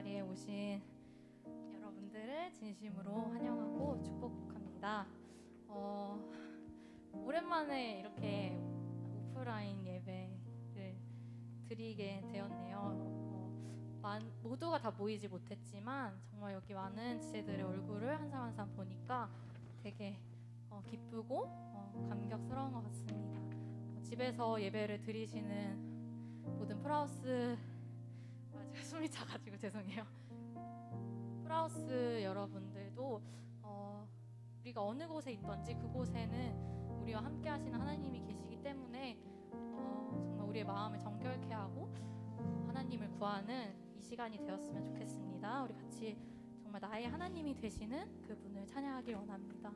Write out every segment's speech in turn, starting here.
자리에 오신 여러분들을 진심으로 환영하고 축복합니다. 오랜만에 이렇게 오프라인 예배를 드리게 되었네요. 모두가 다 모이지 못했지만 정말 여기 많은 지체들의 얼굴을 한 사람 한 사람 보니까 되게 기쁘고 감격스러운 것 같습니다. 집에서 예배를 드리시는 모든 프라우스 제가 숨이 차가지고 죄송해요. 프라우스 여러분들도 우리가 어느 곳에 있던지 그곳에는 우리와 함께 하시는 하나님이 계시기 때문에 정말 우리의 마음을 정결케 하고 하나님을 구하는 이 시간이 되었으면 좋겠습니다. 우리 같이 정말 나의 하나님이 되시는 그분을 찬양하길 원합니다.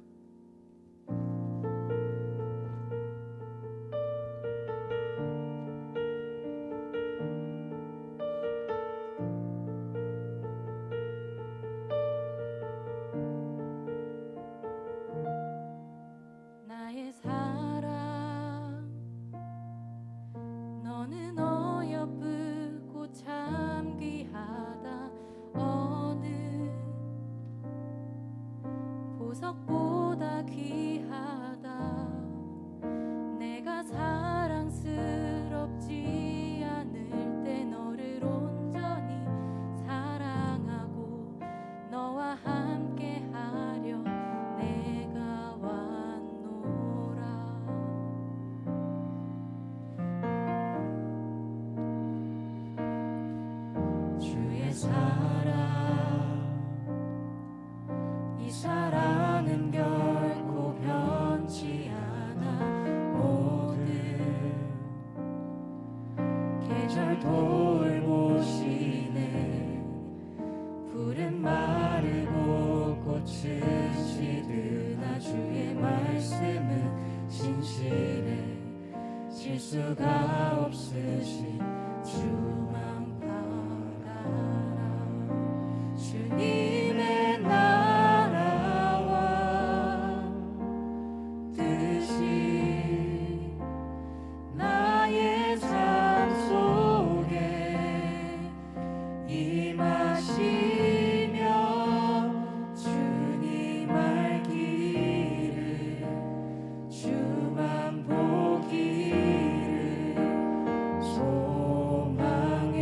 나의 사랑 너는 어여쁘고 참 귀하다. 어느 보석보다 귀하다. 내가 사랑스럽지 않을 때 너를 온전히 사랑하고 너와 함께 하려 내가 왔노라. 주의 사랑 이 사랑은 결코 변치 않아. 모든 계절 돌보시네. 푸른 마르고 꽃은 시드나 주의 말씀은 진실해. 실수가 없으신 주만 바라라. 주님의 나라와 뜻이 나의 삶 속에 임하시며 주님 알기를 주만 보기를 소망해.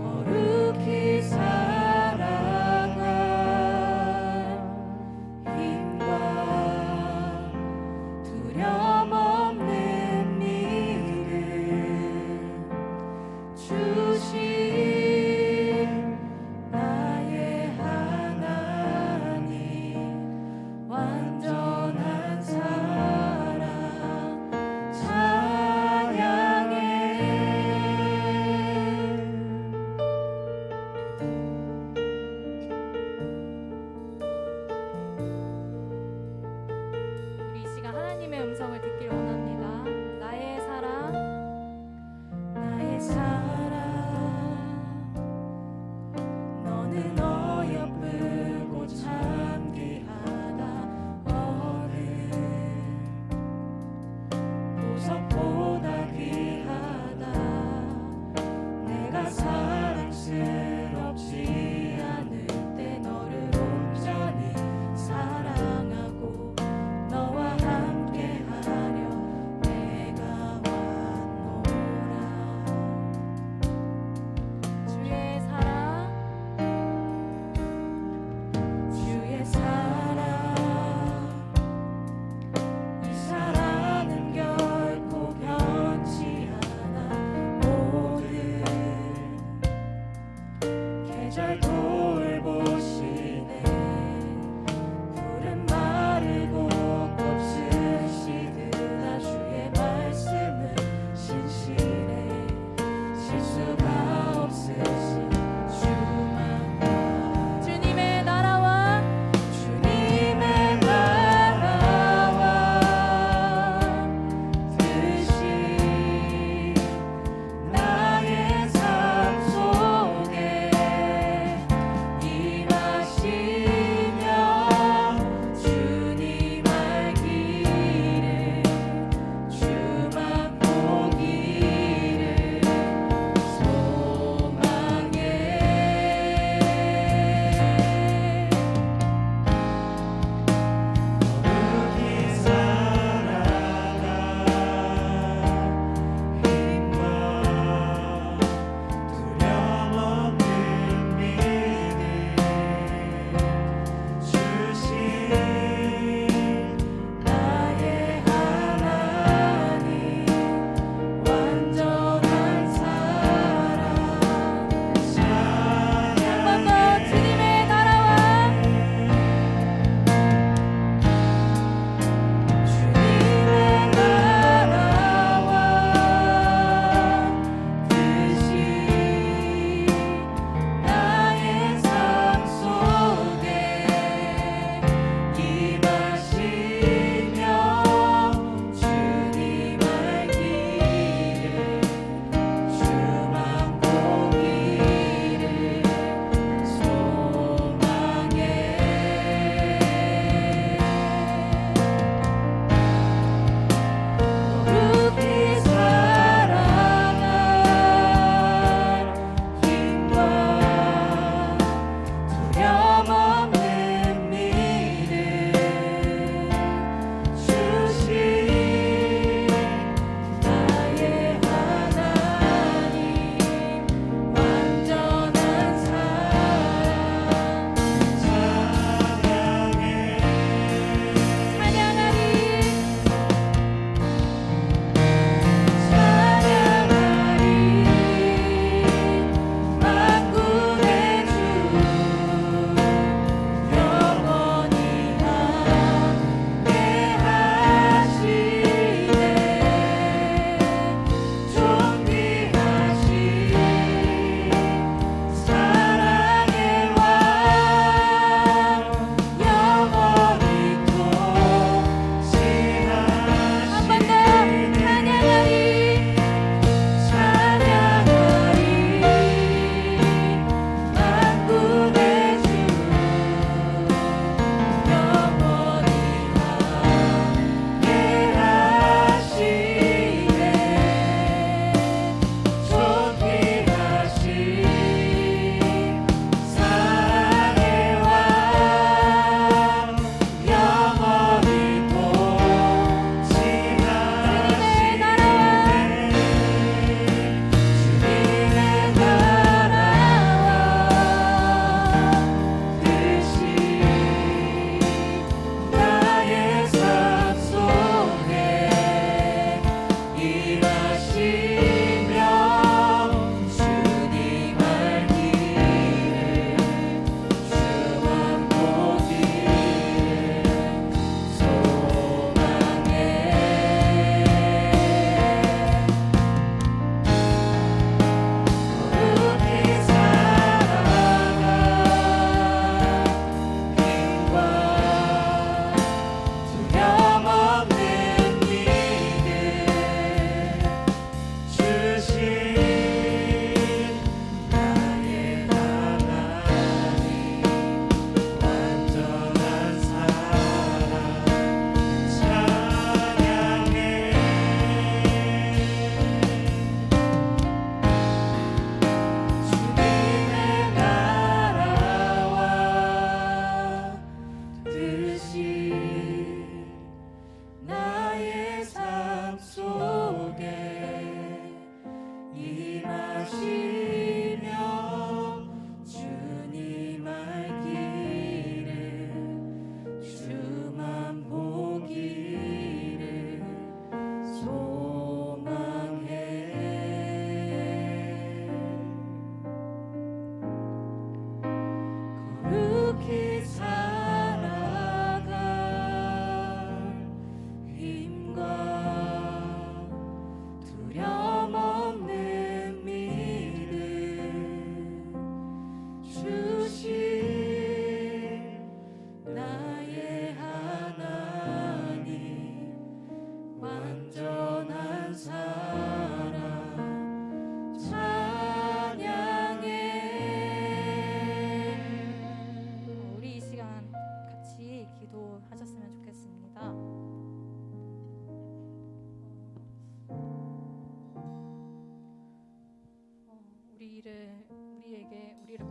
거룩히 살아가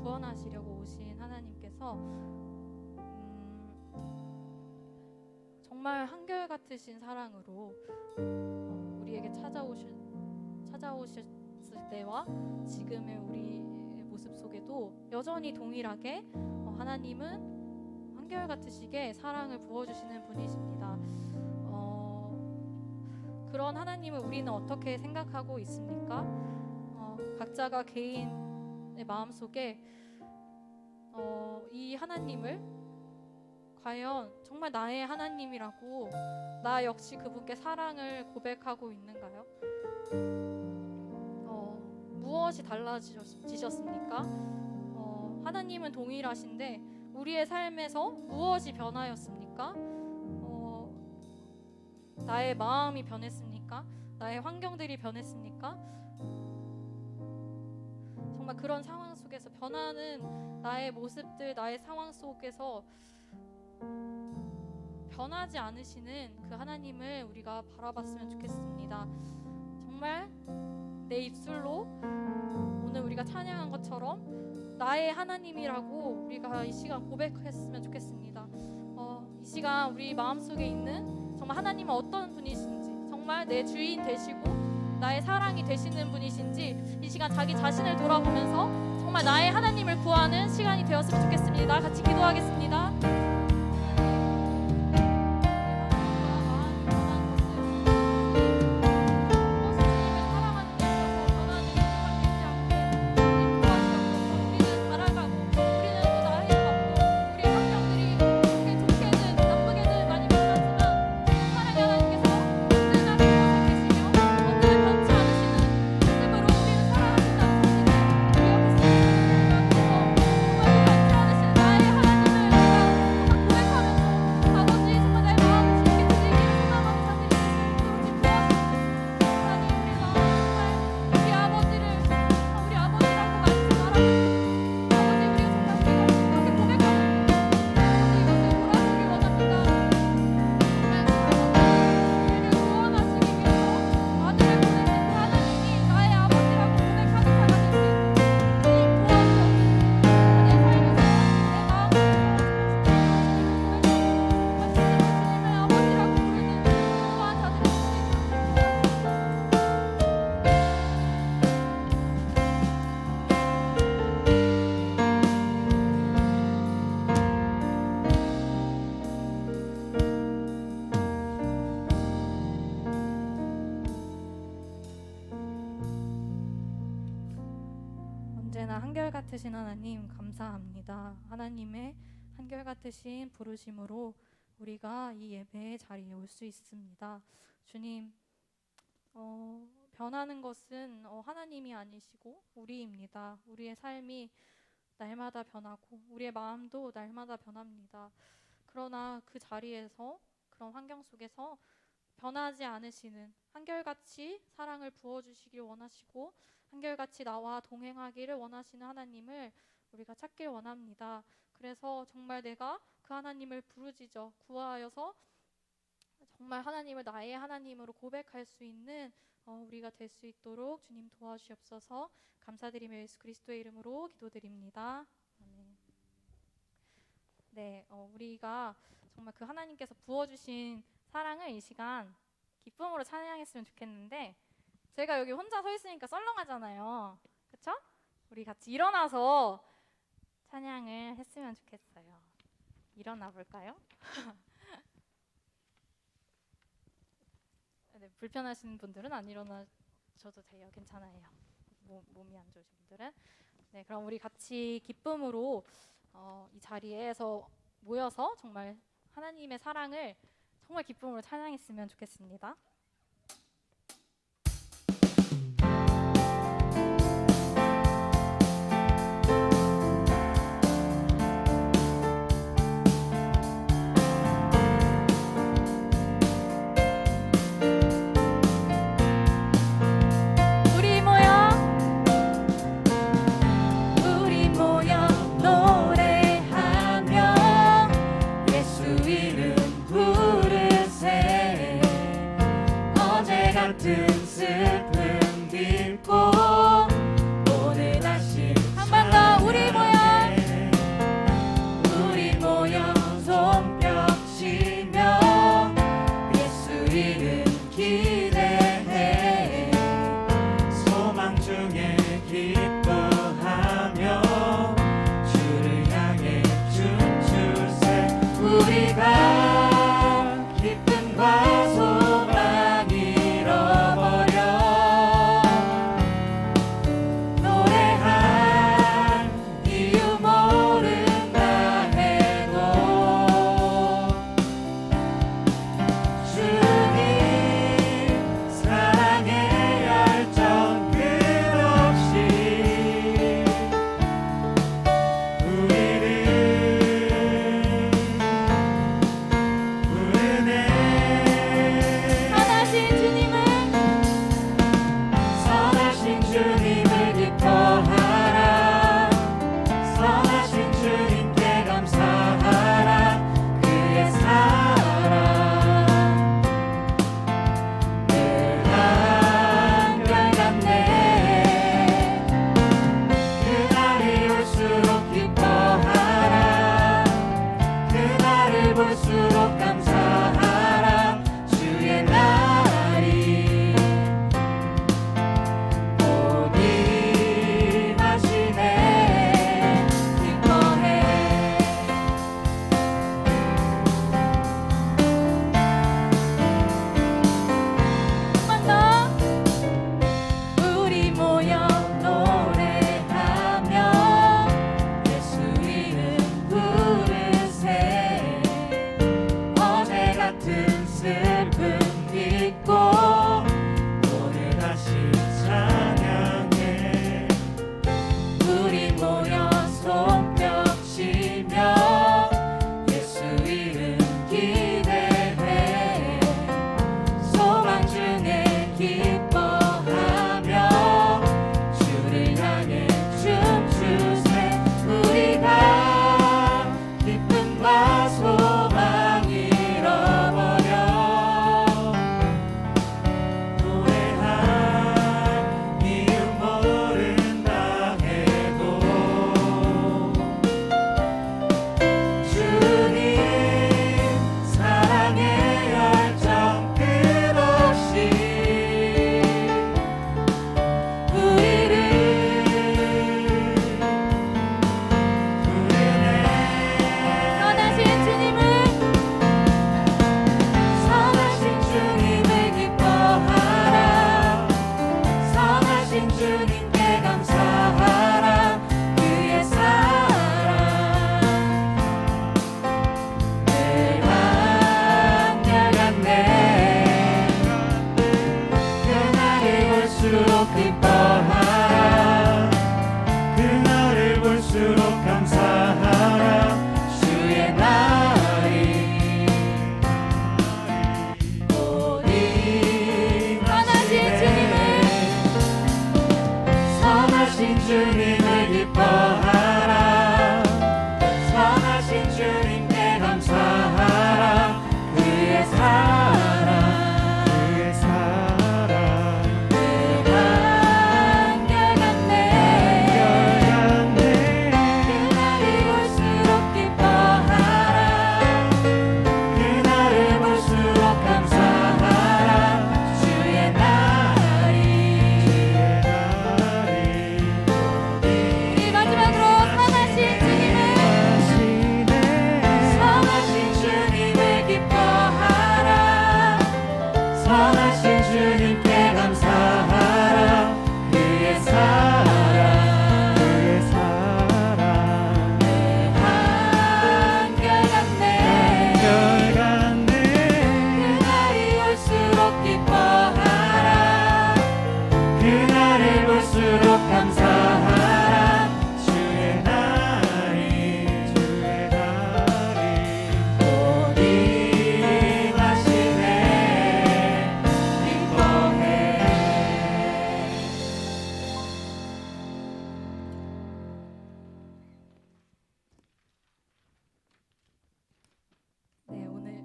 구원하시려고 오신 하나님께서 정말 한결같으신 사랑으로 우리에게 찾아오셨을 때와 지금의 우리의 모습 속에도 여전히 동일하게 하나님은 한결같으시게 사랑을 부어주시는 분이십니다. 그런 하나님을 우리는 어떻게 생각하고 있습니까? 각자가 개인의 마음속에 이 하나님을 과연 정말 나의 하나님이라고 나 역시 그분께 사랑을 고백하고 있는가요? 무엇이 달라지셨습니까? 하나님은 동일하신데 우리의 삶에서 무엇이 변하였습니까? 나의 마음이 변했습니까? 나의 환경들이 변했습니까? 정말 그런 상황 속에서 변하는 나의 모습들, 나의 상황 속에서 변하지 않으시는 그 하나님을 우리가 바라봤으면 좋겠습니다. 정말 내 입술로 오늘 우리가 찬양한 것처럼 나의 하나님이라고 우리가 이 시간 고백했으면 좋겠습니다. 이 시간 우리 마음속에 있는 정말 하나님은 어떤 분이신지, 정말 내 주인 되시고 나의 사랑이 되시는 분이신지 이 시간 자기 자신을 돌아보면서 정말 나의 하나님을 구하는 시간이 되었으면 좋겠습니다. 같이 기도하겠습니다. 언제나 한결같으신 하나님 감사합니다. 하나님의 한결같으신 부르심으로 우리가 이 예배의 자리에 올 수 있습니다. 주님, 변하는 것은 하나님이 아니시고 우리입니다. 우리의 삶이 날마다 변하고 우리의 마음도 날마다 변합니다. 그러나 그 자리에서, 그런 환경 속에서 변하지 않으시는, 한결같이 사랑을 부어주시길 원하시고 한결같이 나와 동행하기를 원하시는 하나님을 우리가 찾길 원합니다. 그래서 정말 내가 그 하나님을 부르짖어 구하여서 정말 하나님을 나의 하나님으로 고백할 수 있는 우리가 될 수 있도록 주님 도와주시옵소서. 감사드리며 예수 그리스도의 이름으로 기도드립니다. 아멘. 네, 우리가 정말 그 하나님께서 부어주신 사랑을 이 시간 기쁨으로 찬양했으면 좋겠는데, 제가 여기 혼자 서 있으니까 썰렁하잖아요. 그렇죠? 우리 같이 일어나서 찬양을 했으면 좋겠어요. 일어나 볼까요? 네, 불편하신 분들은 안 일어나셔도 돼요. 괜찮아요. 몸이 안 좋으신 분들은. 네, 그럼 우리 같이 기쁨으로 이 자리에서 모여서 정말 하나님의 사랑을 정말 기쁨으로 찬양했으면 좋겠습니다. 예수 이름 부르세 우리가 기쁨과 소망 잃어버려 노래할 이유 모른다 해도 주님 사랑의 열정 끝없이 우리를 부르네. 선하신 주님을 선하신 주님을 기뻐하라. 선하신 주님께 감사하라. 그의 사랑 늘 한결같네. 그날이 올수록 기뻐하라. 그날을 볼수록 감사하라. 주의 날이 곧 임하시네. 기뻐해. 한번 더. 우리 모여 노래하며 예수 이름 부르세. 어제 같은 슬픔 잊고 오늘 다시 찬양해. 우리 모여 손뼉치며 예수 이름 기대해. 소망 중에 기뻐하며 주를 향해 춤추세. 우리가 기쁨과 소망 잃어버려 노래할 이유 모른다 해도 주님 사랑의 열정 끝없이 우리를 부르네. 선하신 주님을 선하신 주님을 기뻐하라. 선하신 주님께 감사하라. 그의 사랑 늘 한결같네. 그날을 볼수록 기뻐하라. 그날을 볼수록 감사하라. 주의 날이 곧 임하시네. 선하신 주님을 기뻐하라. 선하신 주님께 감사하라. 그의 사랑 늘 한결같네. 그날이 올수록 기뻐하라. 그날을 볼수록 감사하라. 주의 날이 우리 마지막으로 선하신 주님을 선하신 주님을 기뻐하라. 선하신 주님께 감사하라. 그의 사랑 늘 한결같네. 그날이 올수록 기뻐하라. 그날을 볼수록 감사하라. 주의 날이 곧 임하시네. 기뻐해. 네, 오늘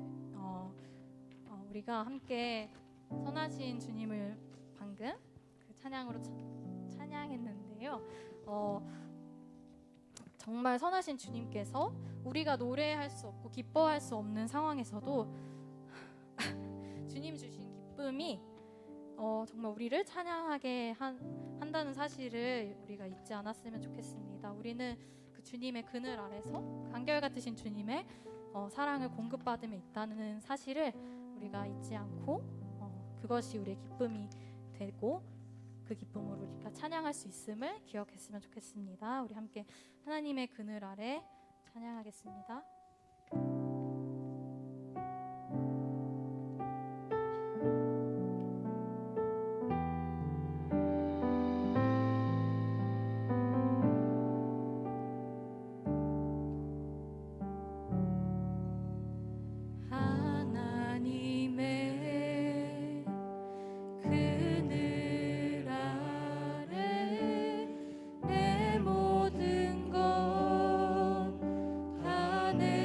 우리가 함께 선하신 주님을 방금 그 찬양으로 찬양했는데요. 정말 선하신 주님께서 우리가 노래할 수 없고 기뻐할 수 없는 상황에서도 주님 주신 기쁨이 정말 우리를 찬양하게 한다는 사실을 우리가 잊지 않았으면 좋겠습니다. 우리는 그 주님의 그늘 아래서 한결같으신 주님의 사랑을 공급받음에 있다는 사실을 우리가 잊지 않고 그것이 우리의 기쁨이 되고 그 기쁨으로 우리가 찬양할 수 있음을 기억했으면 좋겠습니다. 우리 함께 하나님의 그늘 아래 찬양하겠습니다. 하나님의 그늘 아래 내 모든 것 다 내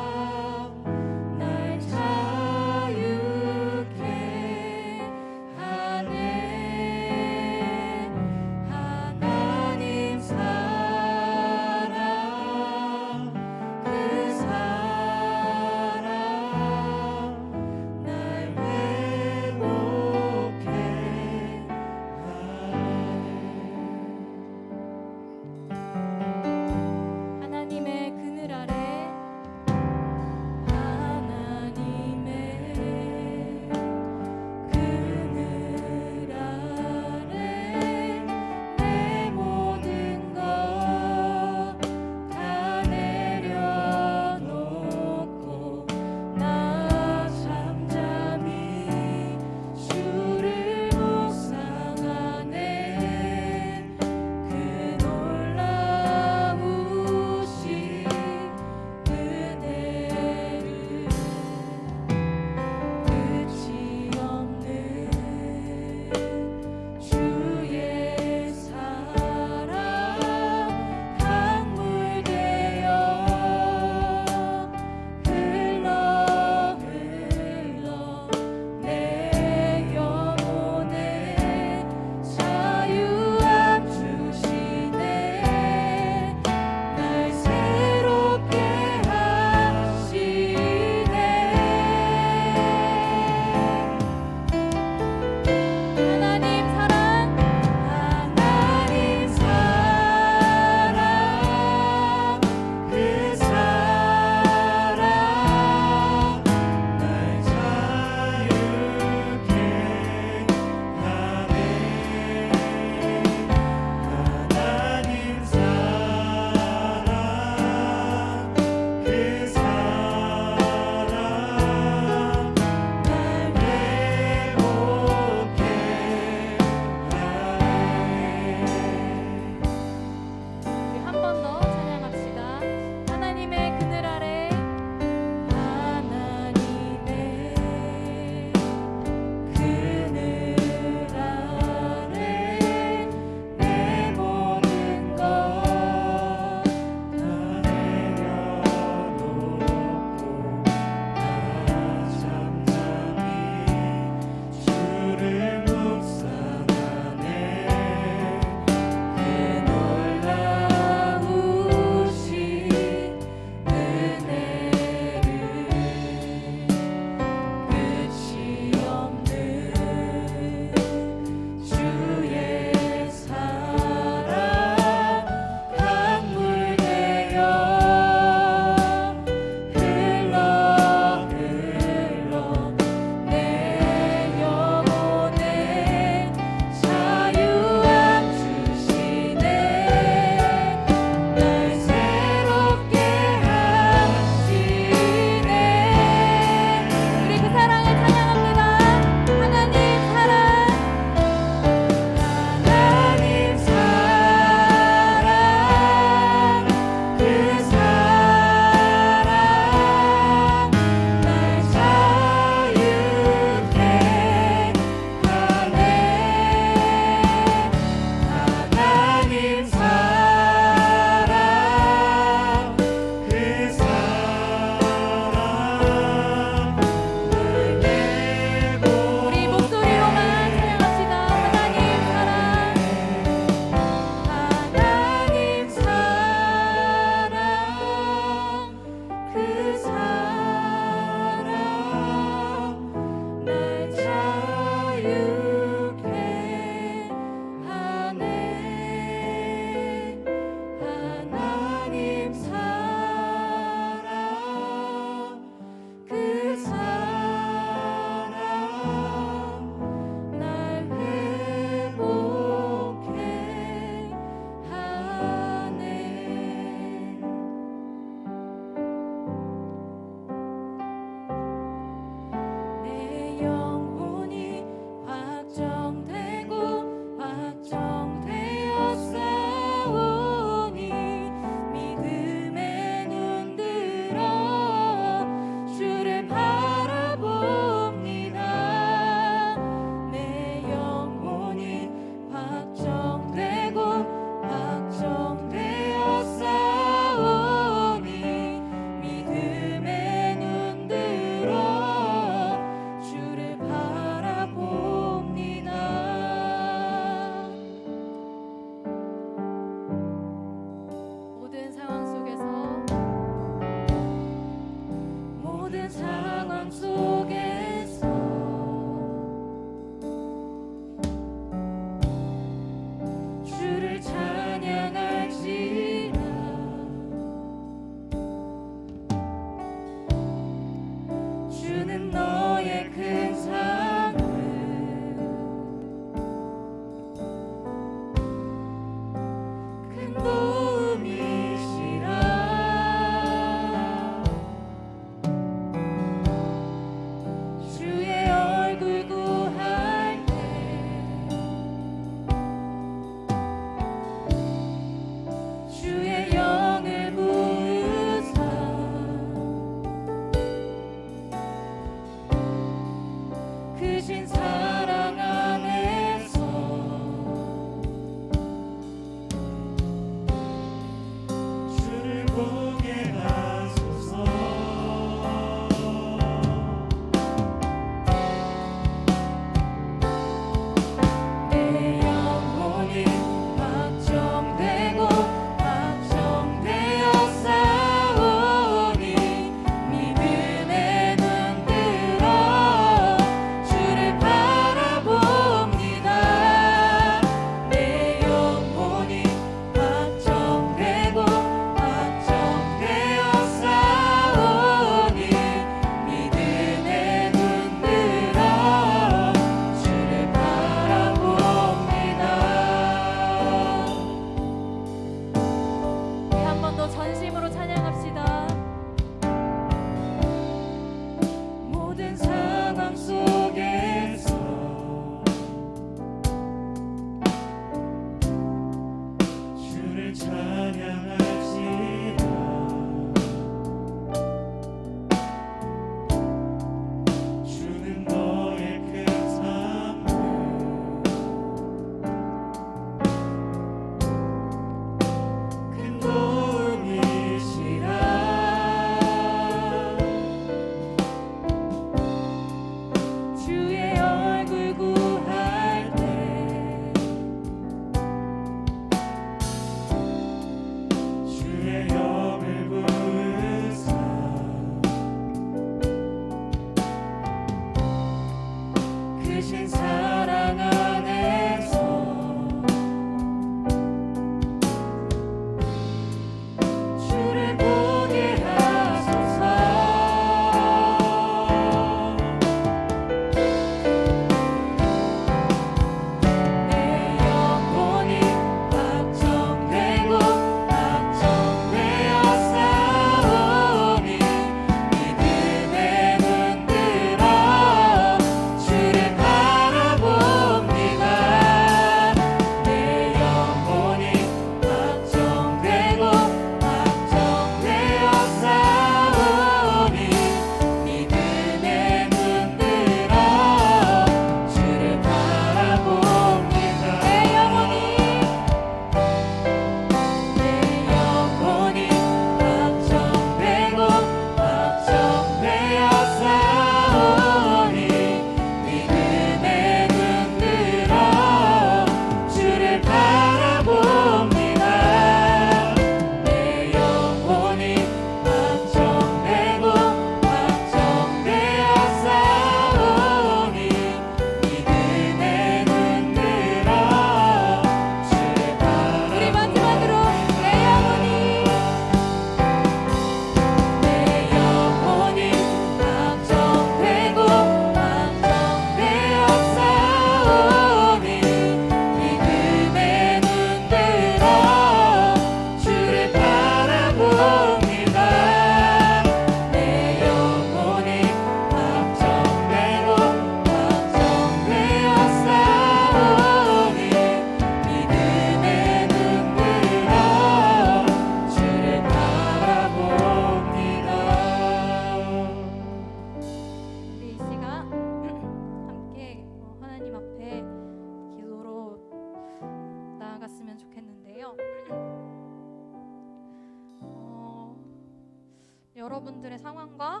여러분들의 상황과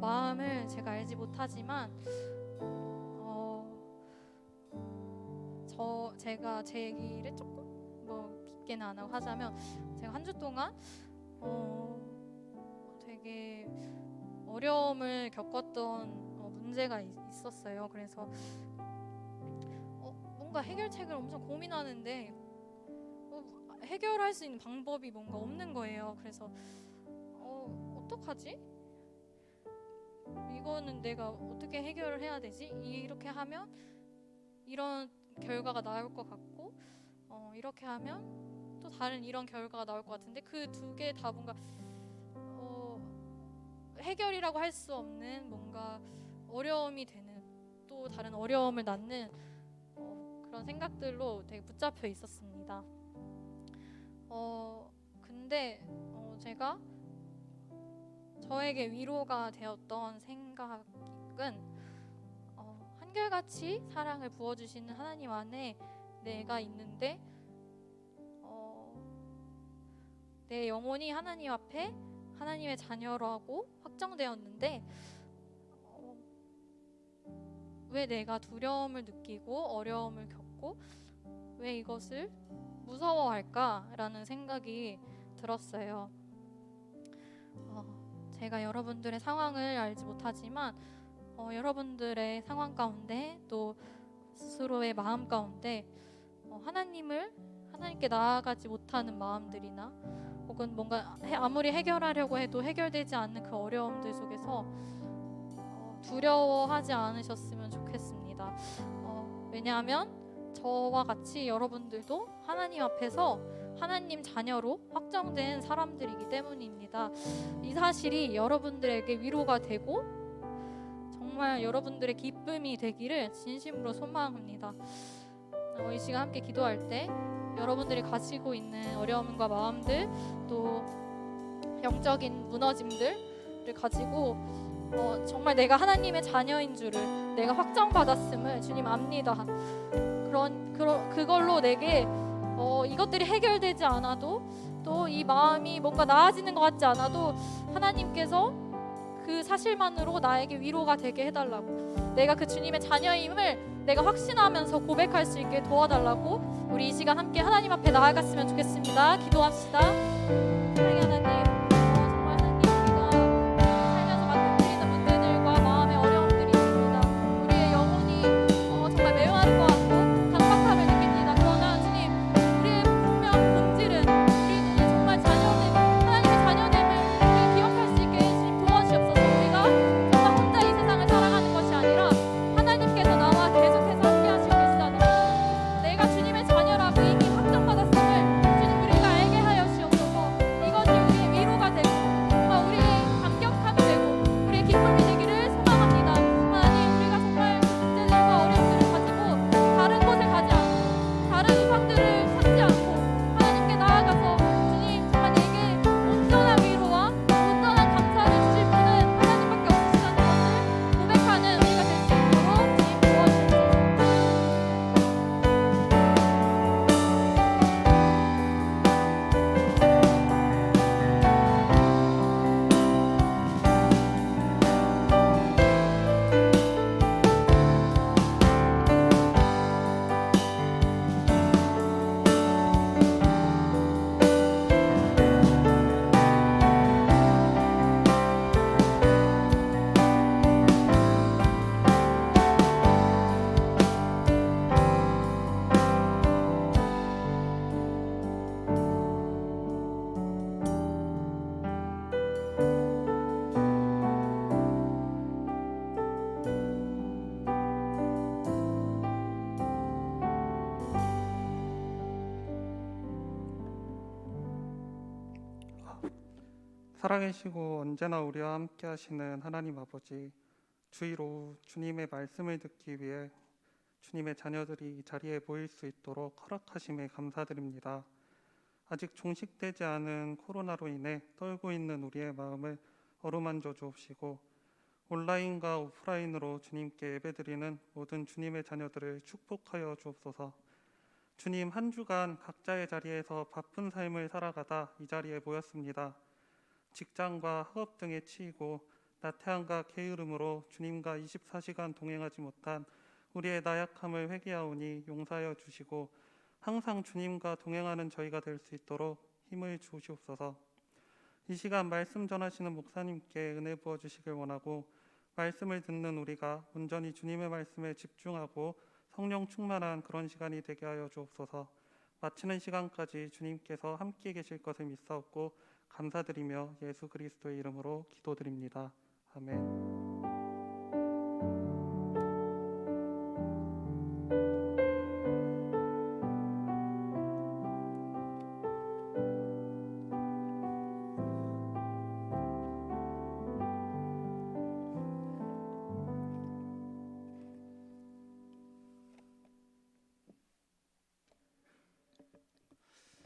마음을 제가 알지 못하지만 제가 제 얘기를 조금 깊게는 안 하고 하자면, 제가 한 주 동안 되게 어려움을 겪었던 문제가 있었어요. 그래서 뭔가 해결책을 엄청 고민하는데 해결할 수 있는 방법이 뭔가 없는 거예요. 그래서 어떡하지? 이거는 내가 어떻게 해결을 해야 되지? 이렇게 하면 이런 결과가 나올 것 같고, 이렇게 하면 또 다른 이런 결과가 나올 것 같은데, 그 두 개 다 뭔가 해결이라고 할 수 없는 뭔가 어려움이 되는, 또 다른 어려움을 낳는 그런 생각들로 되게 붙잡혀 있었습니다. 근데 제가 저에게 위로가 되었던 생각은 한결같이 사랑을 부어주시는 하나님 안에 내가 있는데 내 영혼이 하나님 앞에 하나님의 자녀라고 확정되었는데 왜 내가 두려움을 느끼고 어려움을 겪고 왜 이것을 무서워할까라는 생각이 들었어요. 제가 여러분들의 상황을 알지 못하지만 여러분들의 상황 가운데 또 스스로의 마음 가운데 하나님께 나아가지 못하는 마음들이나 혹은 뭔가 아무리 해결하려고 해도 해결되지 않는 그 어려움들 속에서 두려워하지 않으셨으면 좋겠습니다. 왜냐하면 저와 같이 여러분들도 하나님 앞에서 하나님 자녀로 확정된 사람들이기 때문입니다. 이 사실이 여러분들에게 위로가 되고 정말 여러분들의 기쁨이 되기를 진심으로 소망합니다. 이 시간 함께 기도할 때 여러분들이 가지고 있는 어려움과 마음들, 또 영적인 무너짐들을 가지고 정말 내가 하나님의 자녀인 줄을 내가 확정받았음을 주님 압니다. 그걸로 내게 이것들이 해결되지 않아도, 또 이 마음이 뭔가 나아지는 것 같지 않아도 하나님께서 그 사실만으로 나에게 위로가 되게 해달라고, 내가 그 주님의 자녀임을 내가 확신하면서 고백할 수 있게 도와달라고, 우리 이 시간 함께 하나님 앞에 나아갔으면 좋겠습니다. 기도합시다. 사랑의 하나님, 정말 하나님, 우리가 살면서 맞닥뜨리는 문제들과 마음의 어려움들이 있습니다. 우리의 영혼이 정말 메마른 것 같고 강박함을 느낍니다. 그러나 주님, 우리의 분명 본질은 우리는 정말 하나님의 자녀됨을 우리 기억할 수 있게 주님 도와주옵소서. 우리가 정말 혼자 이 세상을 살아가는 것이 아니라 하나님께서 나와 계속해서 함께 하시고 계시다는 것, 내가 주님의 자녀라고 이미 확정받았음을 주님 우리가 알게 하여 주옵소서. 이것이 우리의 위로가 되고 정말 우리의 감격함이 되고 우리의 기쁨이 되기를 소망합니다. 하나님, 우리가 정말 문제들과 어려움들을 가지고 다른 곳에 가지 않고 다른 이상들을 찾지 않고 하나님께 나아가서 주님, 정말 내게 온전한 위로와 온전한 감사를 주실 분은 하나님밖에 없으시다는 것을 고백하는 우리가 될 수 있도록 주님 도와주옵소서. 살아계시고 언제나 우리와 함께 하시는 하나님 아버지, 주일 오후 주님의 말씀을 듣기 위해 주님의 자녀들이 이 자리에 모일 수 있도록 허락하심에 감사드립니다. 아직 종식되지 않은 코로나로 인해 떨고 있는 우리의 마음을 어루만져 주옵시고, 온라인과 오프라인으로 주님께 예배드리는 모든 주님의 자녀들을 축복하여 주옵소서. 주님, 한 주간 각자의 자리에서 바쁜 삶을 살아가다 이 자리에 모였습니다. 직장과 학업 등에 치이고 나태함과 게으름으로 주님과 24시간 동행하지 못한 우리의 나약함을 회개하오니 용서하여 주시고 항상 주님과 동행하는 저희가 될 수 있도록 힘을 주시옵소서. 이 시간 말씀 전하시는 목사님께 은혜 부어 주시길 원하고 말씀을 듣는 우리가 온전히 주님의 말씀에 집중하고 성령 충만한 그런 시간이 되게 하여 주옵소서. 마치는 시간까지 주님께서 함께 계실 것을 믿사옵고 감사드리며 예수 그리스도의 이름으로 기도드립니다. 아멘.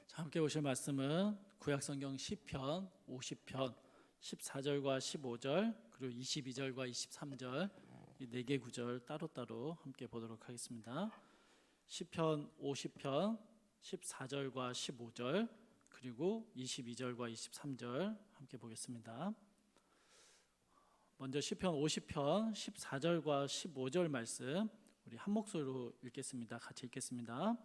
자, 함께 보실 말씀은 구약성경 시편 50편 14절과 15절 그리고 22절과 23절 이 4개 구절 따로따로 함께 보도록 하겠습니다. 시편 50편 14절과 15절 그리고 22절과 23절 함께 보겠습니다. 먼저 시편 50편 14절과 15절 말씀 우리 한 목소리로 읽겠습니다. 같이 읽겠습니다.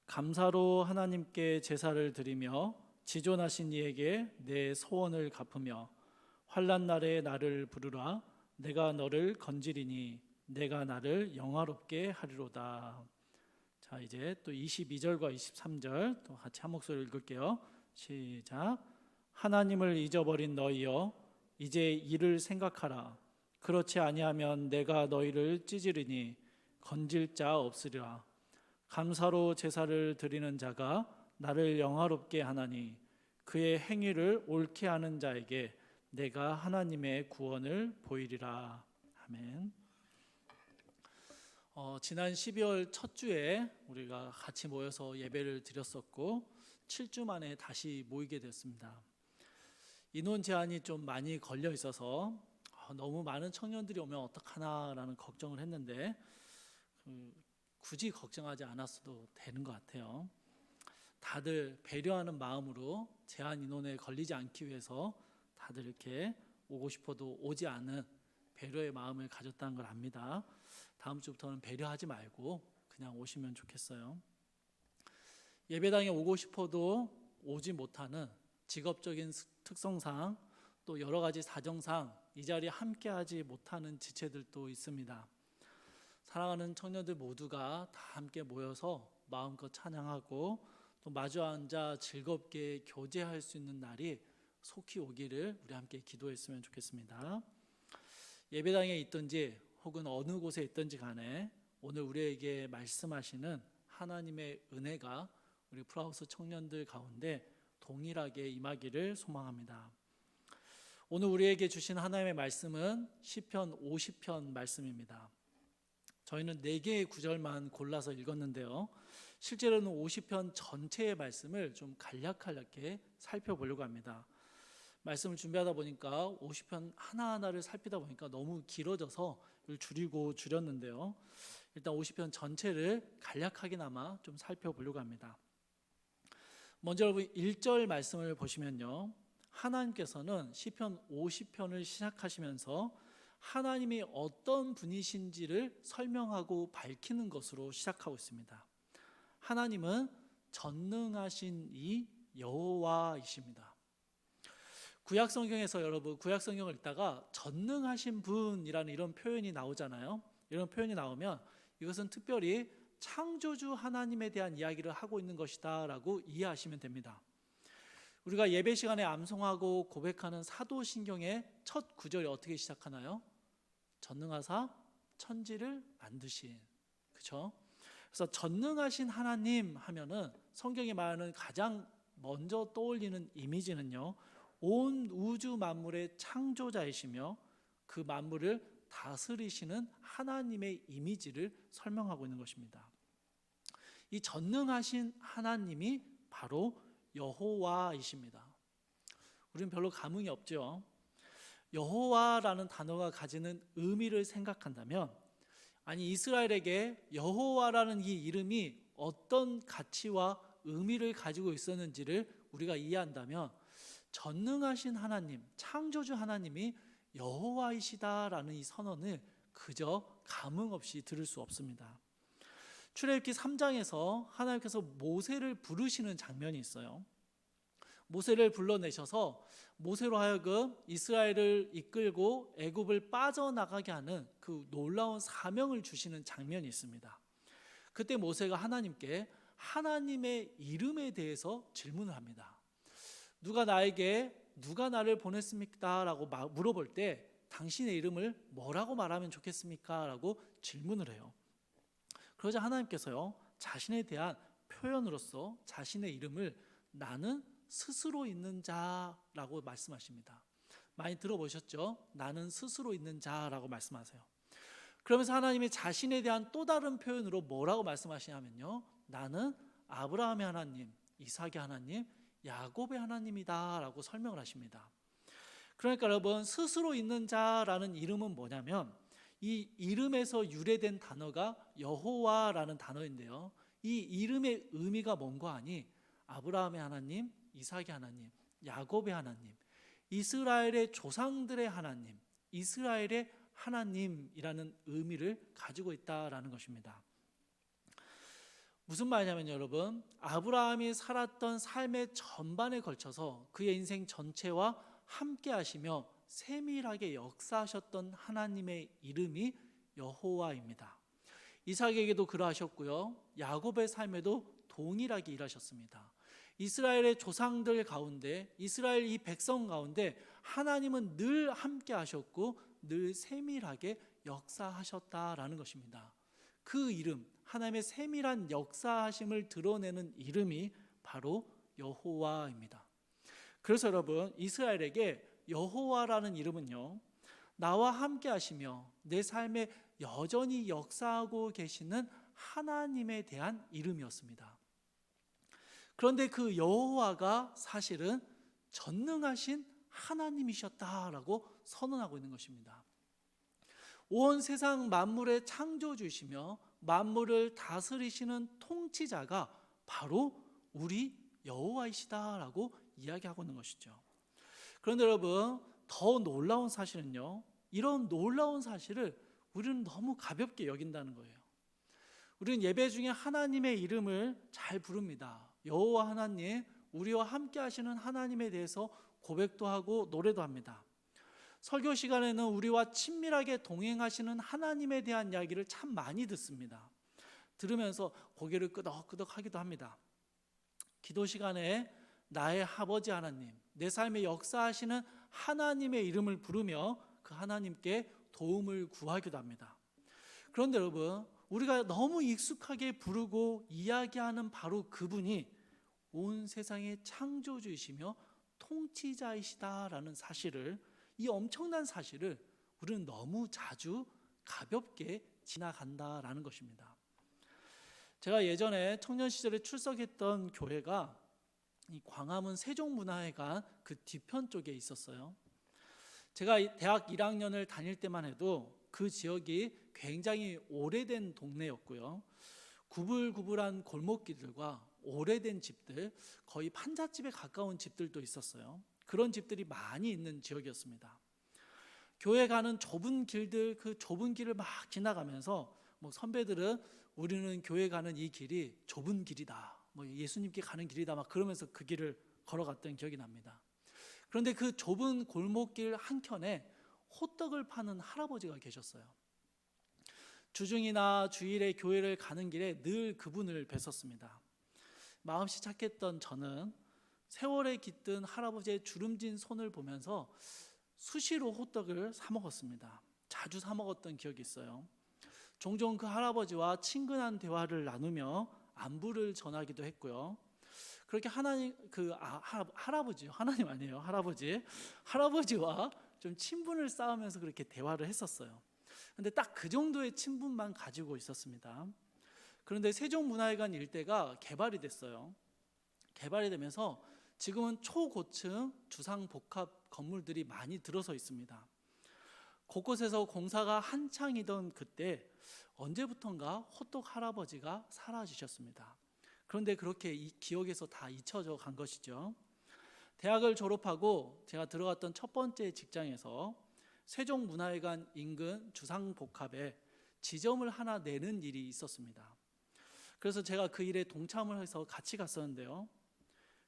감사로 하나님께 제사를 드리며 지존하신 이에게 내 소원을 갚으며 환난 날에 나를 부르라. 내가 너를 건지리니 내가 나를 영화롭게 하리로다. 자, 이제 또 22절과 23절 또 같이 한 목소리로 읽을게요. 시작. 하나님을 잊어버린 너희여 이제 이를 생각하라. 그렇지 아니하면 내가 너희를 찢으리니 건질 자 없으리라. 감사로 제사를 드리는 자가 나를 영화롭게 하나니 그의 행위를 옳게 하는 자에게 내가 하나님의 구원을 보이리라. 아멘. 지난 12월 첫 주에 우리가 같이 모여서 예배를 드렸었고 7주 만에 다시 모이게 됐습니다. 인원 제한이 좀 많이 걸려 있어서 너무 많은 청년들이 오면 어떡하나라는 걱정을 했는데 굳이 걱정하지 않았어도 되는 것 같아요. 다들 배려하는 마음으로 제한 인원에 걸리지 않기 위해서 다들 이렇게 오고 싶어도 오지 않은 배려의 마음을 가졌다는 걸 압니다. 다음 주부터는 배려하지 말고 그냥 오시면 좋겠어요. 예배당에 오고 싶어도 오지 못하는 직업적인 특성상 또 여러 가지 사정상 이 자리에 함께하지 못하는 지체들도 있습니다. 사랑하는 청년들 모두가 다 함께 모여서 마음껏 찬양하고 또 마주 앉아 즐겁게 교제할 수 있는 날이 속히 오기를 우리 함께 기도했으면 좋겠습니다. 예배당에 있든지 혹은 어느 곳에 있든지 간에 오늘 우리에게 말씀하시는 하나님의 은혜가 우리 프라우스 청년들 가운데 동일하게 임하기를 소망합니다. 오늘 우리에게 주신 하나님의 말씀은 시편 50편 말씀입니다. 저희는 4개의 구절만 골라서 읽었는데요. 실제로는 50편 전체의 말씀을 좀 간략하게 살펴보려고 합니다. 말씀을 준비하다 보니까 50편 하나하나를 살피다 보니까 너무 길어져서 이걸 줄였는데요. 일단 50편 전체를 간략하게나마 좀 살펴보려고 합니다. 먼저 여러분 1절 말씀을 보시면요. 하나님께서는 시편 50편을 시작하시면서 하나님이 어떤 분이신지를 설명하고 밝히는 것으로 시작하고 있습니다. 하나님은 전능하신 이 여호와이십니다. 구약성경에서 여러분 구약성경을 읽다가 전능하신 분이라는 이런 표현이 나오잖아요. 이런 표현이 나오면 이것은 특별히 창조주 하나님에 대한 이야기를 하고 있는 것이다 라고 이해하시면 됩니다. 우리가 예배 시간에 암송하고 고백하는 사도신경의 첫 구절이 어떻게 시작하나요? 전능하사 천지를 만드신, 그렇죠? 그래서 전능하신 하나님 하면은 성경이 말하는 가장 먼저 떠올리는 이미지는요, 온 우주 만물의 창조자이시며 그 만물을 다스리시는 하나님의 이미지를 설명하고 있는 것입니다. 이 전능하신 하나님이 바로 여호와이십니다. 우리는 별로 감흥이 없죠. 여호와라는 단어가 가지는 의미를 생각한다면, 아니 이스라엘에게 여호와라는 이 이름이 어떤 가치와 의미를 가지고 있었는지를 우리가 이해한다면 전능하신 하나님, 창조주 하나님이 여호와이시다라는 이 선언을 그저 감흥 없이 들을 수 없습니다. 출애굽기 3장에서 하나님께서 모세를 부르시는 장면이 있어요. 모세를 불러내셔서 모세로 하여금 이스라엘을 이끌고 애굽을 빠져나가게 하는 그 놀라운 사명을 주시는 장면이 있습니다. 그때 모세가 하나님께 하나님의 이름에 대해서 질문을 합니다. 누가 나를 보냈습니까? 라고 물어볼 때 당신의 이름을 뭐라고 말하면 좋겠습니까? 라고 질문을 해요. 그러자 하나님께서요, 자신에 대한 표현으로서 자신의 이름을 나는 스스로 있는 자라고 말씀하십니다. 많이 들어보셨죠? 나는 스스로 있는 자라고 말씀하세요. 그러면서 하나님이 자신에 대한 또 다른 표현으로 뭐라고 말씀하시냐면요, 나는 아브라함의 하나님, 이삭의 하나님, 야곱의 하나님이다 라고 설명을 하십니다. 그러니까 여러분, 스스로 있는 자라는 이름은 뭐냐면 이 이름에서 유래된 단어가 여호와라는 단어인데요, 이 이름의 의미가 뭔가 하니 아브라함의 하나님, 이삭의 하나님, 야곱의 하나님, 이스라엘의 조상들의 하나님, 이스라엘의 하나님이라는 의미를 가지고 있다라는 것입니다. 무슨 말이냐면 여러분, 아브라함이 살았던 삶의 전반에 걸쳐서 그의 인생 전체와 함께 하시며 세밀하게 역사하셨던 하나님의 이름이 여호와입니다. 이삭에게도 그러하셨고요, 야곱의 삶에도 동일하게 일하셨습니다. 이스라엘의 조상들 가운데, 이스라엘 이 백성 가운데 하나님은 늘 함께 하셨고 늘 세밀하게 역사하셨다라는 것입니다. 그 이름, 하나님의 세밀한 역사하심을 드러내는 이름이 바로 여호와입니다. 그래서 여러분, 이스라엘에게 여호와라는 이름은요, 나와 함께 하시며 내 삶에 여전히 역사하고 계시는 하나님에 대한 이름이었습니다. 그런데 그 여호와가 사실은 전능하신 하나님이셨다라고 선언하고 있는 것입니다. 온 세상 만물의 창조주이시며 만물을 다스리시는 통치자가 바로 우리 여호와이시다라고 이야기하고 있는 것이죠. 그런데 여러분, 더 놀라운 사실은요, 이런 놀라운 사실을 우리는 너무 가볍게 여긴다는 거예요. 우리는 예배 중에 하나님의 이름을 잘 부릅니다. 여호와 하나님, 우리와 함께 하시는 하나님에 대해서 고백도 하고 노래도 합니다. 설교 시간에는 우리와 친밀하게 동행하시는 하나님에 대한 이야기를 참 많이 듣습니다. 들으면서 고개를 끄덕끄덕 하기도 합니다. 기도 시간에 나의 아버지 하나님, 내 삶에 역사하시는 하나님의 이름을 부르며 그 하나님께 도움을 구하기도 합니다. 그런데 여러분, 우리가 너무 익숙하게 부르고 이야기하는 바로 그분이 온 세상의 창조주이시며 통치자이시다라는 사실을, 이 엄청난 사실을 우리는 너무 자주 가볍게 지나간다라는 것입니다. 제가 예전에 청년 시절에 출석했던 교회가 이 광화문 세종문화회관 그 뒤편 쪽에 있었어요. 제가 대학 1학년을 다닐 때만 해도 그 지역이 굉장히 오래된 동네였고요. 구불구불한 골목길들과 오래된 집들, 거의 판잣집에 가까운 집들도 있었어요. 그런 집들이 많이 있는 지역이었습니다. 교회 가는 좁은 길들, 그 좁은 길을 막 지나가면서 선배들은 우리는 교회 가는 이 길이 좁은 길이다, 예수님께 가는 길이다, 막 그러면서 그 길을 걸어갔던 기억이 납니다. 그런데 그 좁은 골목길 한켠에 호떡을 파는 할아버지가 계셨어요. 주중이나 주일에 교회를 가는 길에 늘 그분을 뵀었습니다. 마음씨 착했던 저는 세월에 깃든 할아버지의 주름진 손을 보면서 수시로 호떡을 사 먹었습니다. 자주 사 먹었던 기억이 있어요. 종종 그 할아버지와 친근한 대화를 나누며 안부를 전하기도 했고요. 그렇게 할아버지와 좀 친분을 쌓으면서 그렇게 대화를 했었어요. 근데 딱 그 정도의 친분만 가지고 있었습니다. 그런데 세종문화회관 일대가 개발이 됐어요. 개발이 되면서 지금은 초고층 주상복합 건물들이 많이 들어서 있습니다. 곳곳에서 공사가 한창이던 그때 언제부턴가 호떡 할아버지가 사라지셨습니다. 그런데 그렇게 이 기억에서 다 잊혀져 간 것이죠. 대학을 졸업하고 제가 들어갔던 첫 번째 직장에서 세종문화회관 인근 주상복합에 지점을 하나 내는 일이 있었습니다. 그래서 제가 그 일에 동참을 해서 같이 갔었는데요.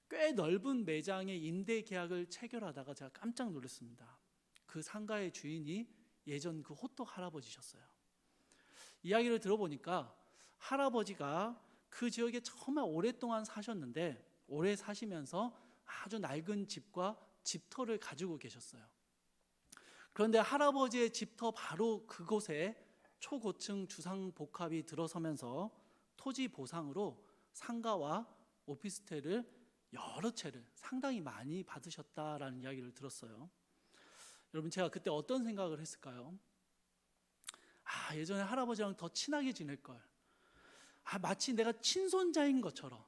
꽤 넓은 매장의 임대 계약을 체결하다가 제가 깜짝 놀랐습니다. 그 상가의 주인이 예전 그 호떡 할아버지셨어요. 이야기를 들어보니까 할아버지가 그 지역에 정말 오랫동안 사셨는데 오래 사시면서 아주 낡은 집과 집터를 가지고 계셨어요. 그런데 할아버지의 집터 바로 그곳에 초고층 주상복합이 들어서면서 토지 보상으로 상가와 오피스텔을 여러 채를 상당히 많이 받으셨다라는 이야기를 들었어요. 여러분, 제가 그때 어떤 생각을 했을까요? 예전에 할아버지랑 더 친하게 지낼 걸. 마치 내가 친손자인 것처럼,